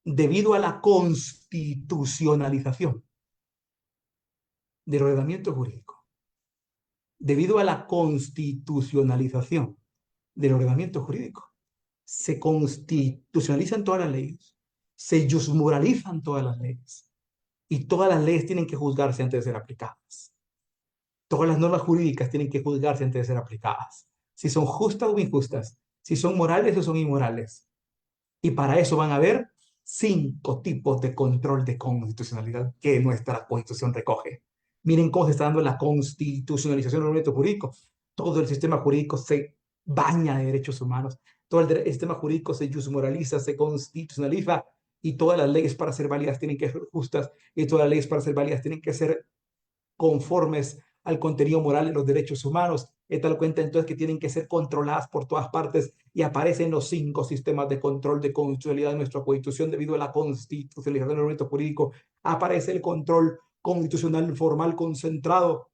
Debido a la constitucionalización del ordenamiento jurídico, debido a la constitucionalización del ordenamiento jurídico, se constitucionalizan todas las leyes, se juzmoralizan todas las leyes, y todas las leyes tienen que juzgarse antes de ser aplicadas. Todas las normas jurídicas tienen que juzgarse antes de ser aplicadas, si son justas o injustas, si son morales o son inmorales. Y para eso van a haber 5 tipos de control de constitucionalidad que nuestra Constitución recoge. Miren cómo se está dando la constitucionalización del ordenamiento jurídico. Todo el sistema jurídico se baña de derechos humanos, todo el sistema jurídico se moraliza, se constitucionaliza, y todas las leyes para ser válidas tienen que ser justas, y todas las leyes para ser válidas tienen que ser conformes al contenido moral de los derechos humanos, de tal cuenta entonces que tienen que ser controladas por todas partes, y aparecen los 5 sistemas de control de constitucionalidad de nuestra Constitución debido a la constitucionalización del ordenamiento jurídico. Aparece el control constitucional formal concentrado,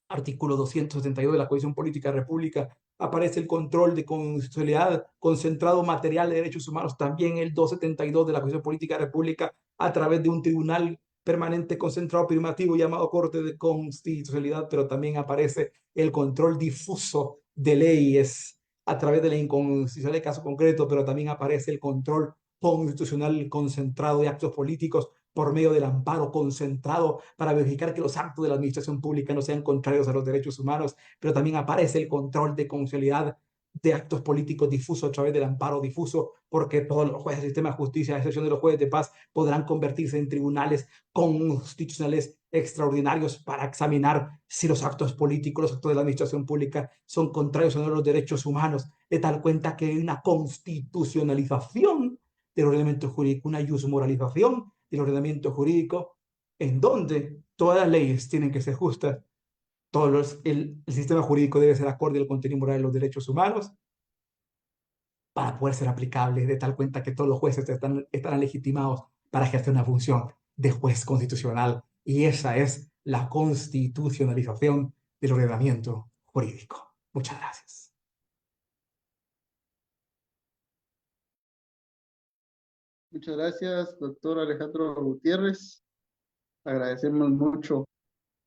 artículo 272 de la Constitución Política de la República. Aparece el control de constitucionalidad concentrado material de derechos humanos, también el 272 de la Constitución Política de la República, a través de un tribunal permanente concentrado primativo llamado Corte de Constitucionalidad. Pero también aparece el control difuso de leyes a través de la inconstitucionalidad de caso concreto, pero también aparece el control constitucional concentrado de actos políticos por medio del amparo concentrado para verificar que los actos de la administración pública no sean contrarios a los derechos humanos. Pero también aparece el control de constitucionalidad de actos políticos difuso a través del amparo difuso, porque todos los jueces del sistema de justicia, a excepción de los jueces de paz, podrán convertirse en tribunales constitucionales extraordinarios para examinar si los actos políticos, los actos de la administración pública son contrarios a los derechos humanos, de tal cuenta que hay una constitucionalización del ordenamiento jurídico, una moralización del ordenamiento jurídico, en donde todas las leyes tienen que ser justas, el sistema jurídico debe ser acorde al contenido moral de los derechos humanos para poder ser aplicable, de tal cuenta que todos los jueces estarán legitimados para ejercer una función de juez constitucional. Y esa es la constitucionalización del ordenamiento jurídico. Muchas gracias. Muchas gracias, doctor Alejandro Gutiérrez. Agradecemos mucho,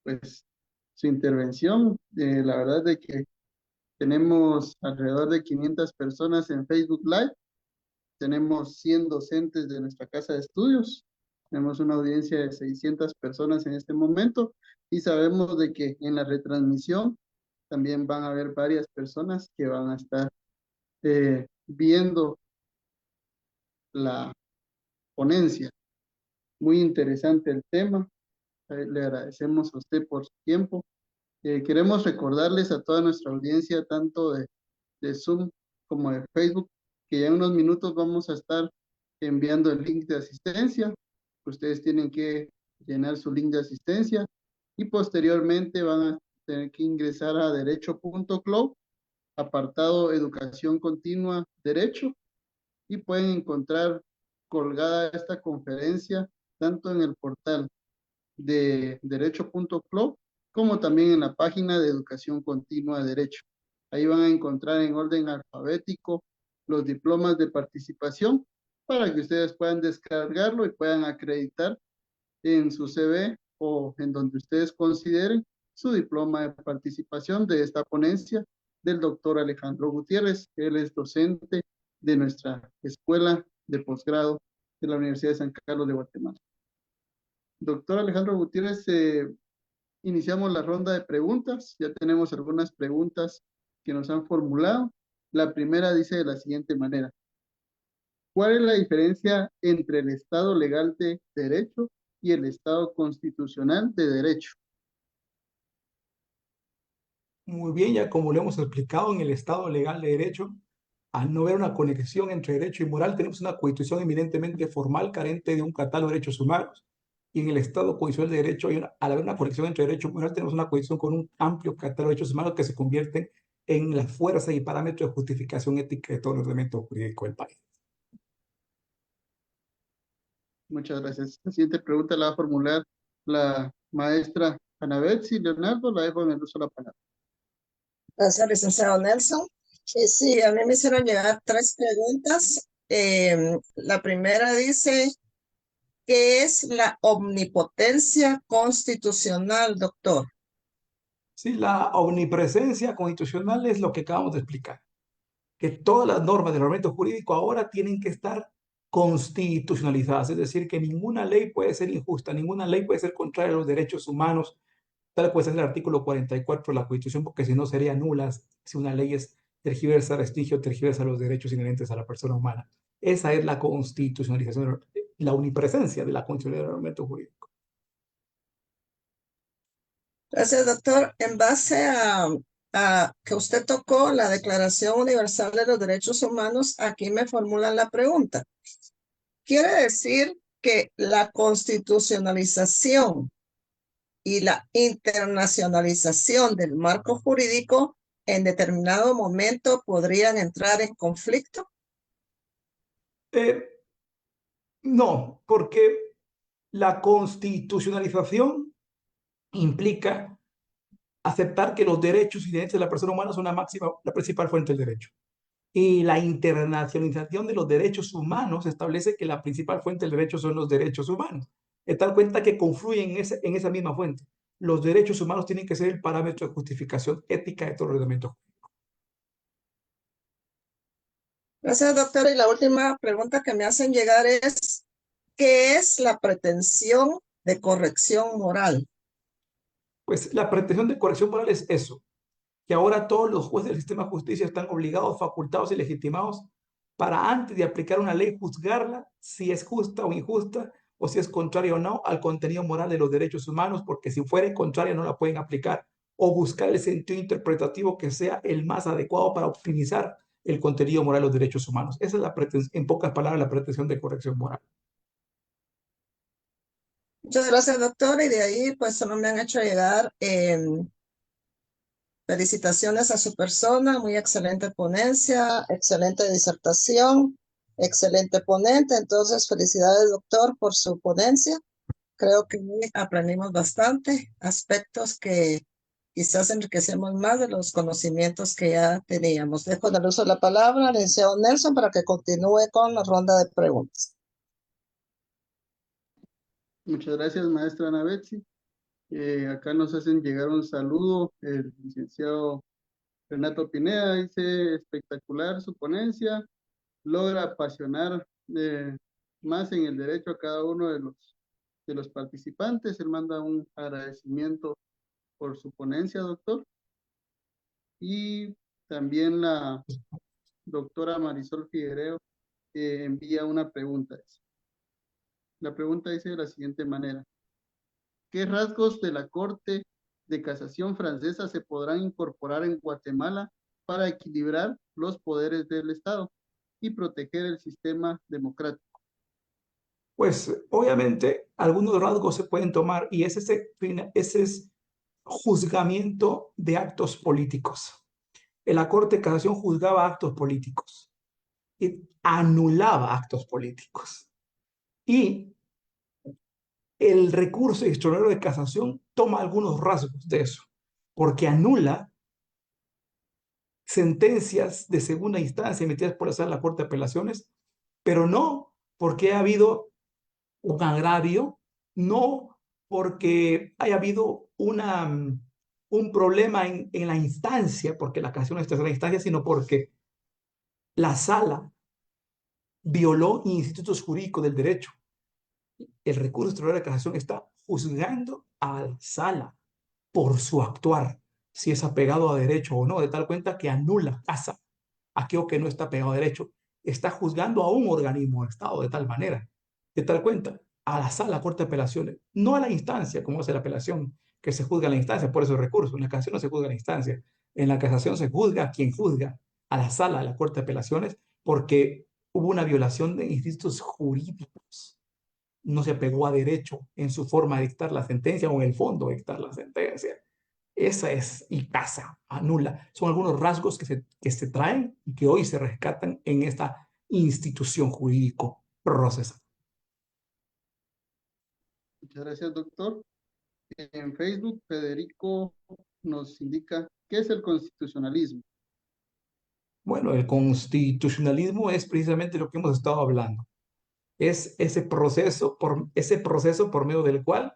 pues, su intervención. La verdad es que tenemos alrededor de 500 personas en Facebook Live. Tenemos 100 docentes de nuestra casa de estudios. Tenemos una audiencia de 600 personas en este momento, y sabemos de que en la retransmisión también van a haber varias personas que van a estar viendo la ponencia. Muy interesante el tema. Le agradecemos a usted por su tiempo. Queremos recordarles a toda nuestra audiencia, tanto de Zoom como de Facebook, que ya en unos minutos vamos a estar enviando el link de asistencia. Ustedes tienen que llenar su link de asistencia, y posteriormente van a tener que ingresar a derecho.cloud, apartado Educación Continua Derecho, y pueden encontrar colgada esta conferencia tanto en el portal de derecho.cloud como también en la página de Educación Continua Derecho. Ahí van a encontrar en orden alfabético los diplomas de participación para que ustedes puedan descargarlo y puedan acreditar en su CV o en donde ustedes consideren su diploma de participación de esta ponencia del doctor Alejandro Gutiérrez. Él es docente de nuestra escuela de posgrado de la Universidad de San Carlos de Guatemala. Doctor Alejandro Gutiérrez, iniciamos la ronda de preguntas. Ya tenemos algunas preguntas que nos han formulado. La primera dice de la siguiente manera: ¿cuál es la diferencia entre el Estado legal de derecho y el Estado constitucional de derecho? Muy bien, ya como lo hemos explicado, en el Estado legal de derecho, al no ver una conexión entre derecho y moral, tenemos una constitución eminentemente formal, carente de un catálogo de derechos humanos. Y en el Estado constitucional de derecho, al haber una conexión entre derecho y moral, tenemos una constitución con un amplio catálogo de derechos humanos que se convierten en la fuerza y parámetro de justificación ética de todo el ordenamiento jurídico del país. Muchas gracias. La siguiente pregunta la va a formular la maestra Ana Betsy. Leonardo, la dejo en el uso de la palabra. Gracias, licenciado Nelson. Sí, a mí me hicieron llegar 3 preguntas. La primera dice: ¿qué es la omnipotencia constitucional, doctor? Sí, la omnipresencia constitucional es lo que acabamos de explicar, que todas las normas del ordenamiento jurídico ahora tienen que estar constitucionalizadas, es decir, que ninguna ley puede ser injusta, ninguna ley puede ser contraria a los derechos humanos, tal cual es el artículo 44 de la Constitución, porque si no sería nula si una ley es tergiversa, restringe o tergiversa los derechos inherentes a la persona humana. Esa es la constitucionalización la omnipresencia de la constitución del ordenamiento jurídico. Gracias, doctor. En base a que usted tocó la Declaración Universal de los Derechos Humanos, aquí me formulan la pregunta. ¿Quiere decir que la constitucionalización y la internacionalización del marco jurídico en determinado momento podrían entrar en conflicto? No, porque la constitucionalización implica aceptar que los derechos inherentes de la persona humana son la principal fuente del derecho. Y la internacionalización de los derechos humanos establece que la principal fuente del derecho son los derechos humanos. De tal cuenta que confluyen en esa misma fuente. Los derechos humanos tienen que ser el parámetro de justificación ética de todo ordenamiento. Gracias, doctor. Y la última pregunta que me hacen llegar es, ¿qué es la pretensión de corrección moral? Pues la pretensión de corrección moral es eso, que ahora todos los jueces del sistema de justicia están obligados, facultados y legitimados para antes de aplicar una ley juzgarla si es justa o injusta o si es contraria o no al contenido moral de los derechos humanos, porque si fuera contraria no la pueden aplicar, o buscar el sentido interpretativo que sea el más adecuado para optimizar el contenido moral de los derechos humanos. Esa es la pretensión, en pocas palabras, la pretensión de corrección moral. Muchas gracias, doctor. Y de ahí, pues, solo me han hecho llegar felicitaciones a su persona, muy excelente ponencia, excelente disertación, excelente ponente. Entonces, felicidades, doctor, por su ponencia. Creo que aprendimos bastante aspectos que quizás enriquecemos más de los conocimientos que ya teníamos. Dejo en el uso de la palabra al licenciado Nelson para que continúe con la ronda de preguntas. Muchas gracias, maestra Ana Betsy. Acá nos hacen llegar un saludo el licenciado Renato Pineda. Dice, espectacular su ponencia, logra apasionar más en el derecho a cada uno de los participantes. Él manda un agradecimiento por su ponencia, doctor. Y también la doctora Marisol Figuereo envía una pregunta. La pregunta dice de la siguiente manera: ¿qué rasgos de la Corte de Casación francesa se podrán incorporar en Guatemala para equilibrar los poderes del Estado y proteger el sistema democrático? Pues obviamente algunos rasgos se pueden tomar y ese es juzgamiento de actos políticos. En la Corte de Casación juzgaba actos políticos y anulaba actos políticos. Y el recurso extraordinario de casación toma algunos rasgos de eso, porque anula sentencias de segunda instancia emitidas por la Corte de Apelaciones, pero no porque ha habido un agravio, no porque haya habido un problema en la instancia, porque la casación es tercera instancia, sino porque la sala violó institutos jurídicos del derecho. El recurso extraordinario de casación está juzgando a la sala por su actuar, si es apegado a derecho o no, de tal cuenta que anula, casa aquello que no está pegado a derecho. Está juzgando a un organismo de Estado de tal manera, de tal cuenta, a la sala Corte de Apelaciones, no a la instancia, como hace la apelación, que se juzga a la instancia, por eso el recurso. En la casación no se juzga a la instancia, en la casación se juzga a quien juzga, a la sala de la Corte de Apelaciones, porque hubo una violación de institutos jurídicos. No se apegó a derecho en su forma de dictar la sentencia o en el fondo de dictar la sentencia. Esa es y casa, anula. Son algunos rasgos que se traen y que hoy se rescatan en esta institución jurídico procesal. Muchas gracias, doctor. En Facebook, Federico nos indica qué es el constitucionalismo. Bueno, el constitucionalismo es precisamente lo que hemos estado hablando. Es ese proceso por medio del cual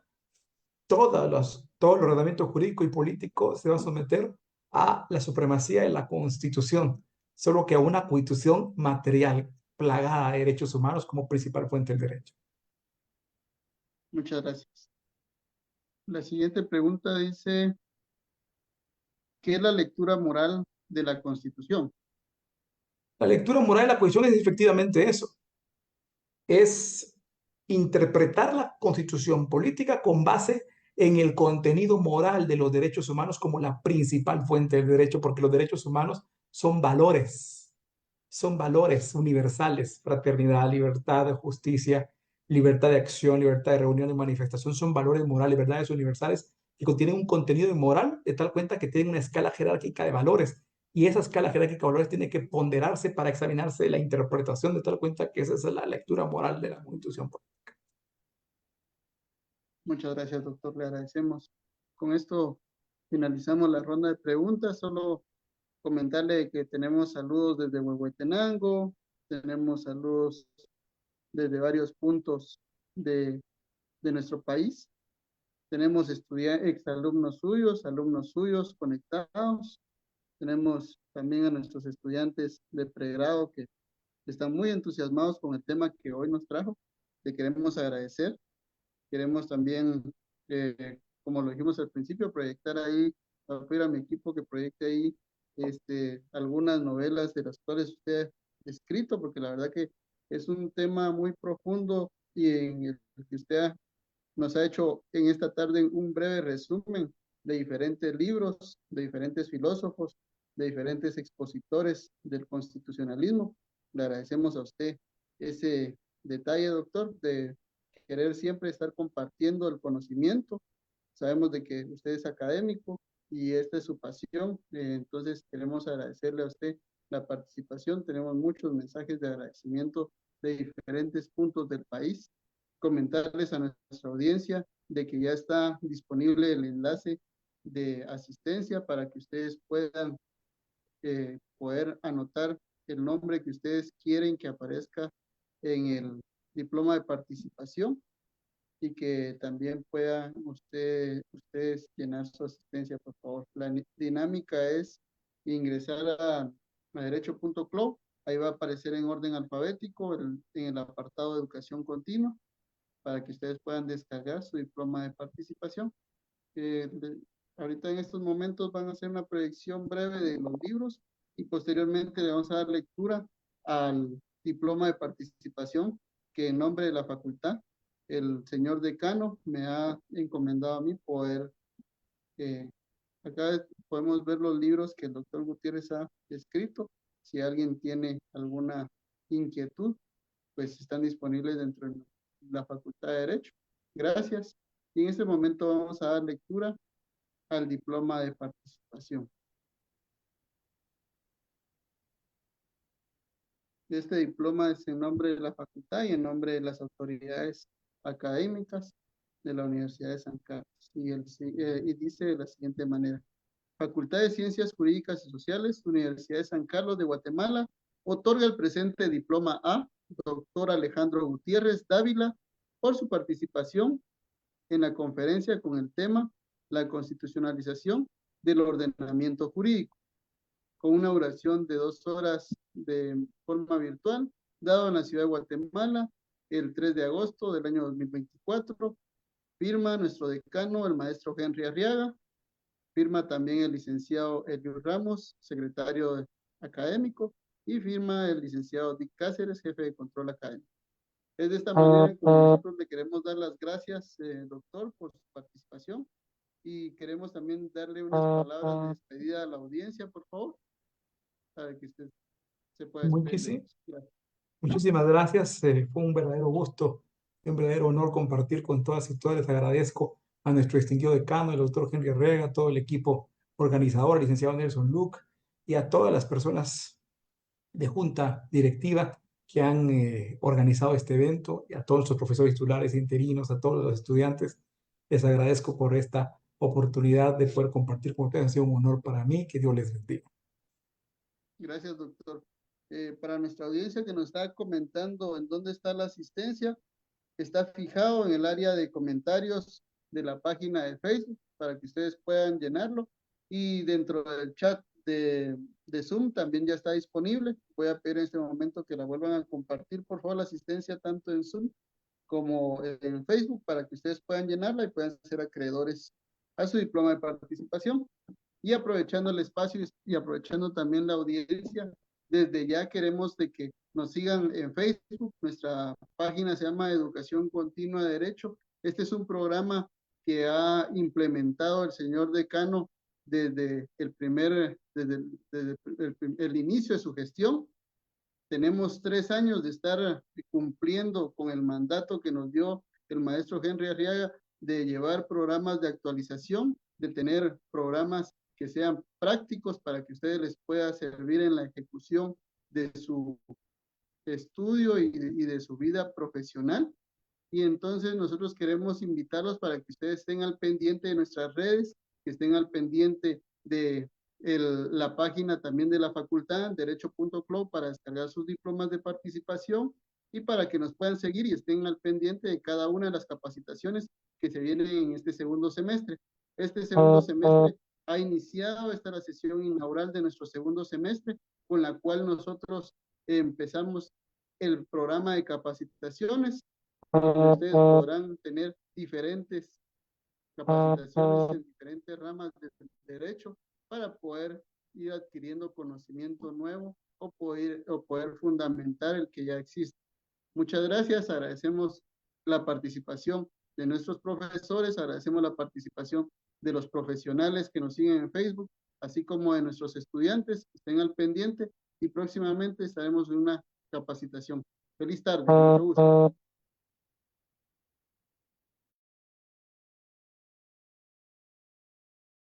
todo el ordenamiento jurídico y político se va a someter a la supremacía de la Constitución, solo que a una Constitución material, plagada de derechos humanos como principal fuente del derecho. Muchas gracias. La siguiente pregunta dice, ¿qué es la lectura moral de la Constitución? La lectura moral de la Constitución es efectivamente eso. Es interpretar la constitución política con base en el contenido moral de los derechos humanos como la principal fuente del derecho, porque los derechos humanos son valores universales: fraternidad, libertad, justicia, libertad de acción, libertad de reunión y manifestación. Son valores morales, verdades universales que contienen un contenido moral de tal cuenta que tienen una escala jerárquica de valores, y esa escala jerárquica de valores tiene que ponderarse para examinarse la interpretación de tal cuenta que esa es la lectura moral de la Constitución. Muchas gracias, doctor. Le agradecemos. Con esto finalizamos la ronda de preguntas. Solo comentarle que tenemos saludos desde Huehuetenango, tenemos saludos desde varios puntos de nuestro país. Tenemos exalumnos suyos conectados. Tenemos también a nuestros estudiantes de pregrado que están muy entusiasmados con el tema que hoy nos trajo. Le queremos agradecer. Queremos también, como lo dijimos al principio, proyectar ahí, voy a pedir a mi equipo que proyecte ahí algunas novelas de las cuales usted ha escrito, porque la verdad que es un tema muy profundo y en el que usted nos ha hecho en esta tarde un breve resumen de diferentes libros, de diferentes filósofos, de diferentes expositores del constitucionalismo. Le agradecemos a usted ese detalle, doctor, de querer siempre estar compartiendo el conocimiento. Sabemos de que usted es académico y esta es su pasión, entonces queremos agradecerle a usted la participación. Tenemos muchos mensajes de agradecimiento de diferentes puntos del país. Comentarles a nuestra audiencia de que ya está disponible el enlace de asistencia para que ustedes puedan poder anotar el nombre que ustedes quieren que aparezca en el diploma de participación, y que también puedan ustedes llenar su asistencia, por favor. La dinámica es ingresar a derecho.cloud, ahí va a aparecer en orden alfabético en el apartado de educación continua, para que ustedes puedan descargar su diploma de participación. Ahorita en estos momentos van a hacer una proyección breve de los libros y posteriormente le vamos a dar lectura al diploma de participación que en nombre de la facultad el señor decano me ha encomendado a mí poder. Acá podemos ver los libros que el doctor Gutiérrez ha escrito. Si alguien tiene alguna inquietud, pues están disponibles dentro de la Facultad de Derecho. Gracias. Y en este momento vamos a dar lectura al diploma de participación. Este diploma es en nombre de la facultad y en nombre de las autoridades académicas de la Universidad de San Carlos. Y dice de la siguiente manera: Facultad de Ciencias Jurídicas y Sociales, Universidad de San Carlos de Guatemala, otorga el presente diploma a doctor Alejandro Gutiérrez Dávila por su participación en la conferencia con el tema La constitucionalización del ordenamiento jurídico, con una duración de 2 horas de forma virtual, dado en la ciudad de Guatemala el 3 de agosto del año 2024. Firma nuestro decano, el maestro Henry Arriaga. Firma también el licenciado Elio Ramos, secretario académico, y firma el licenciado Dick Cáceres, jefe de control académico. Es de esta manera como nosotros le queremos dar las gracias, doctor, por su participación, y queremos también darle unas palabras de despedida a la audiencia, por favor, para que usted se pueda despedir. Muchísimas gracias. Fue un verdadero gusto, un verdadero honor compartir con todas y todos. Les agradezco a nuestro distinguido decano, el doctor Henry Rega, a todo el equipo organizador, al licenciado Nelson Luke, y a todas las personas de junta directiva que han organizado este evento, y a todos los profesores titulares interinos, a todos los estudiantes. Les agradezco por esta oportunidad de poder compartir con ustedes. Ha sido un honor para mí. Que Dios les bendiga. Gracias, doctor. Para nuestra audiencia que nos está comentando en dónde está la asistencia, está fijado en el área de comentarios de la página de Facebook para que ustedes puedan llenarlo, y dentro del chat de Zoom también ya está disponible. Voy a pedir en este momento que la vuelvan a compartir, por favor, la asistencia tanto en Zoom como en Facebook, para que ustedes puedan llenarla y puedan ser acreedores a su diploma de participación. Y aprovechando el espacio y aprovechando también la audiencia, Desde ya queremos de que nos sigan en Facebook. Nuestra página se llama Educación Continua de Derecho. Este es un programa que ha implementado el señor decano desde el inicio de su gestión. Tenemos 3 años de estar cumpliendo con el mandato que nos dio el maestro Henry Arriaga de llevar programas de actualización, de tener programas que sean prácticos para que ustedes les pueda servir en la ejecución de su estudio y de su vida profesional. Y entonces nosotros queremos invitarlos para que ustedes estén al pendiente de nuestras redes, que estén al pendiente de la página también de la facultad, derecho.club, para descargar sus diplomas de participación y para que nos puedan seguir y estén al pendiente de cada una de las capacitaciones que se vienen en este segundo semestre. Este segundo semestre ha iniciado, esta es la sesión inaugural de nuestro segundo semestre, con la cual nosotros empezamos el programa de capacitaciones. Ustedes podrán tener diferentes capacitaciones en diferentes ramas de derecho para poder ir adquiriendo conocimiento nuevo o poder fundamentar el que ya existe. Muchas gracias, agradecemos la participación de nuestros profesores, agradecemos la participación de los profesionales que nos siguen en Facebook, así como de nuestros estudiantes que estén al pendiente y próximamente estaremos en una capacitación. Feliz tarde, mucho gusto.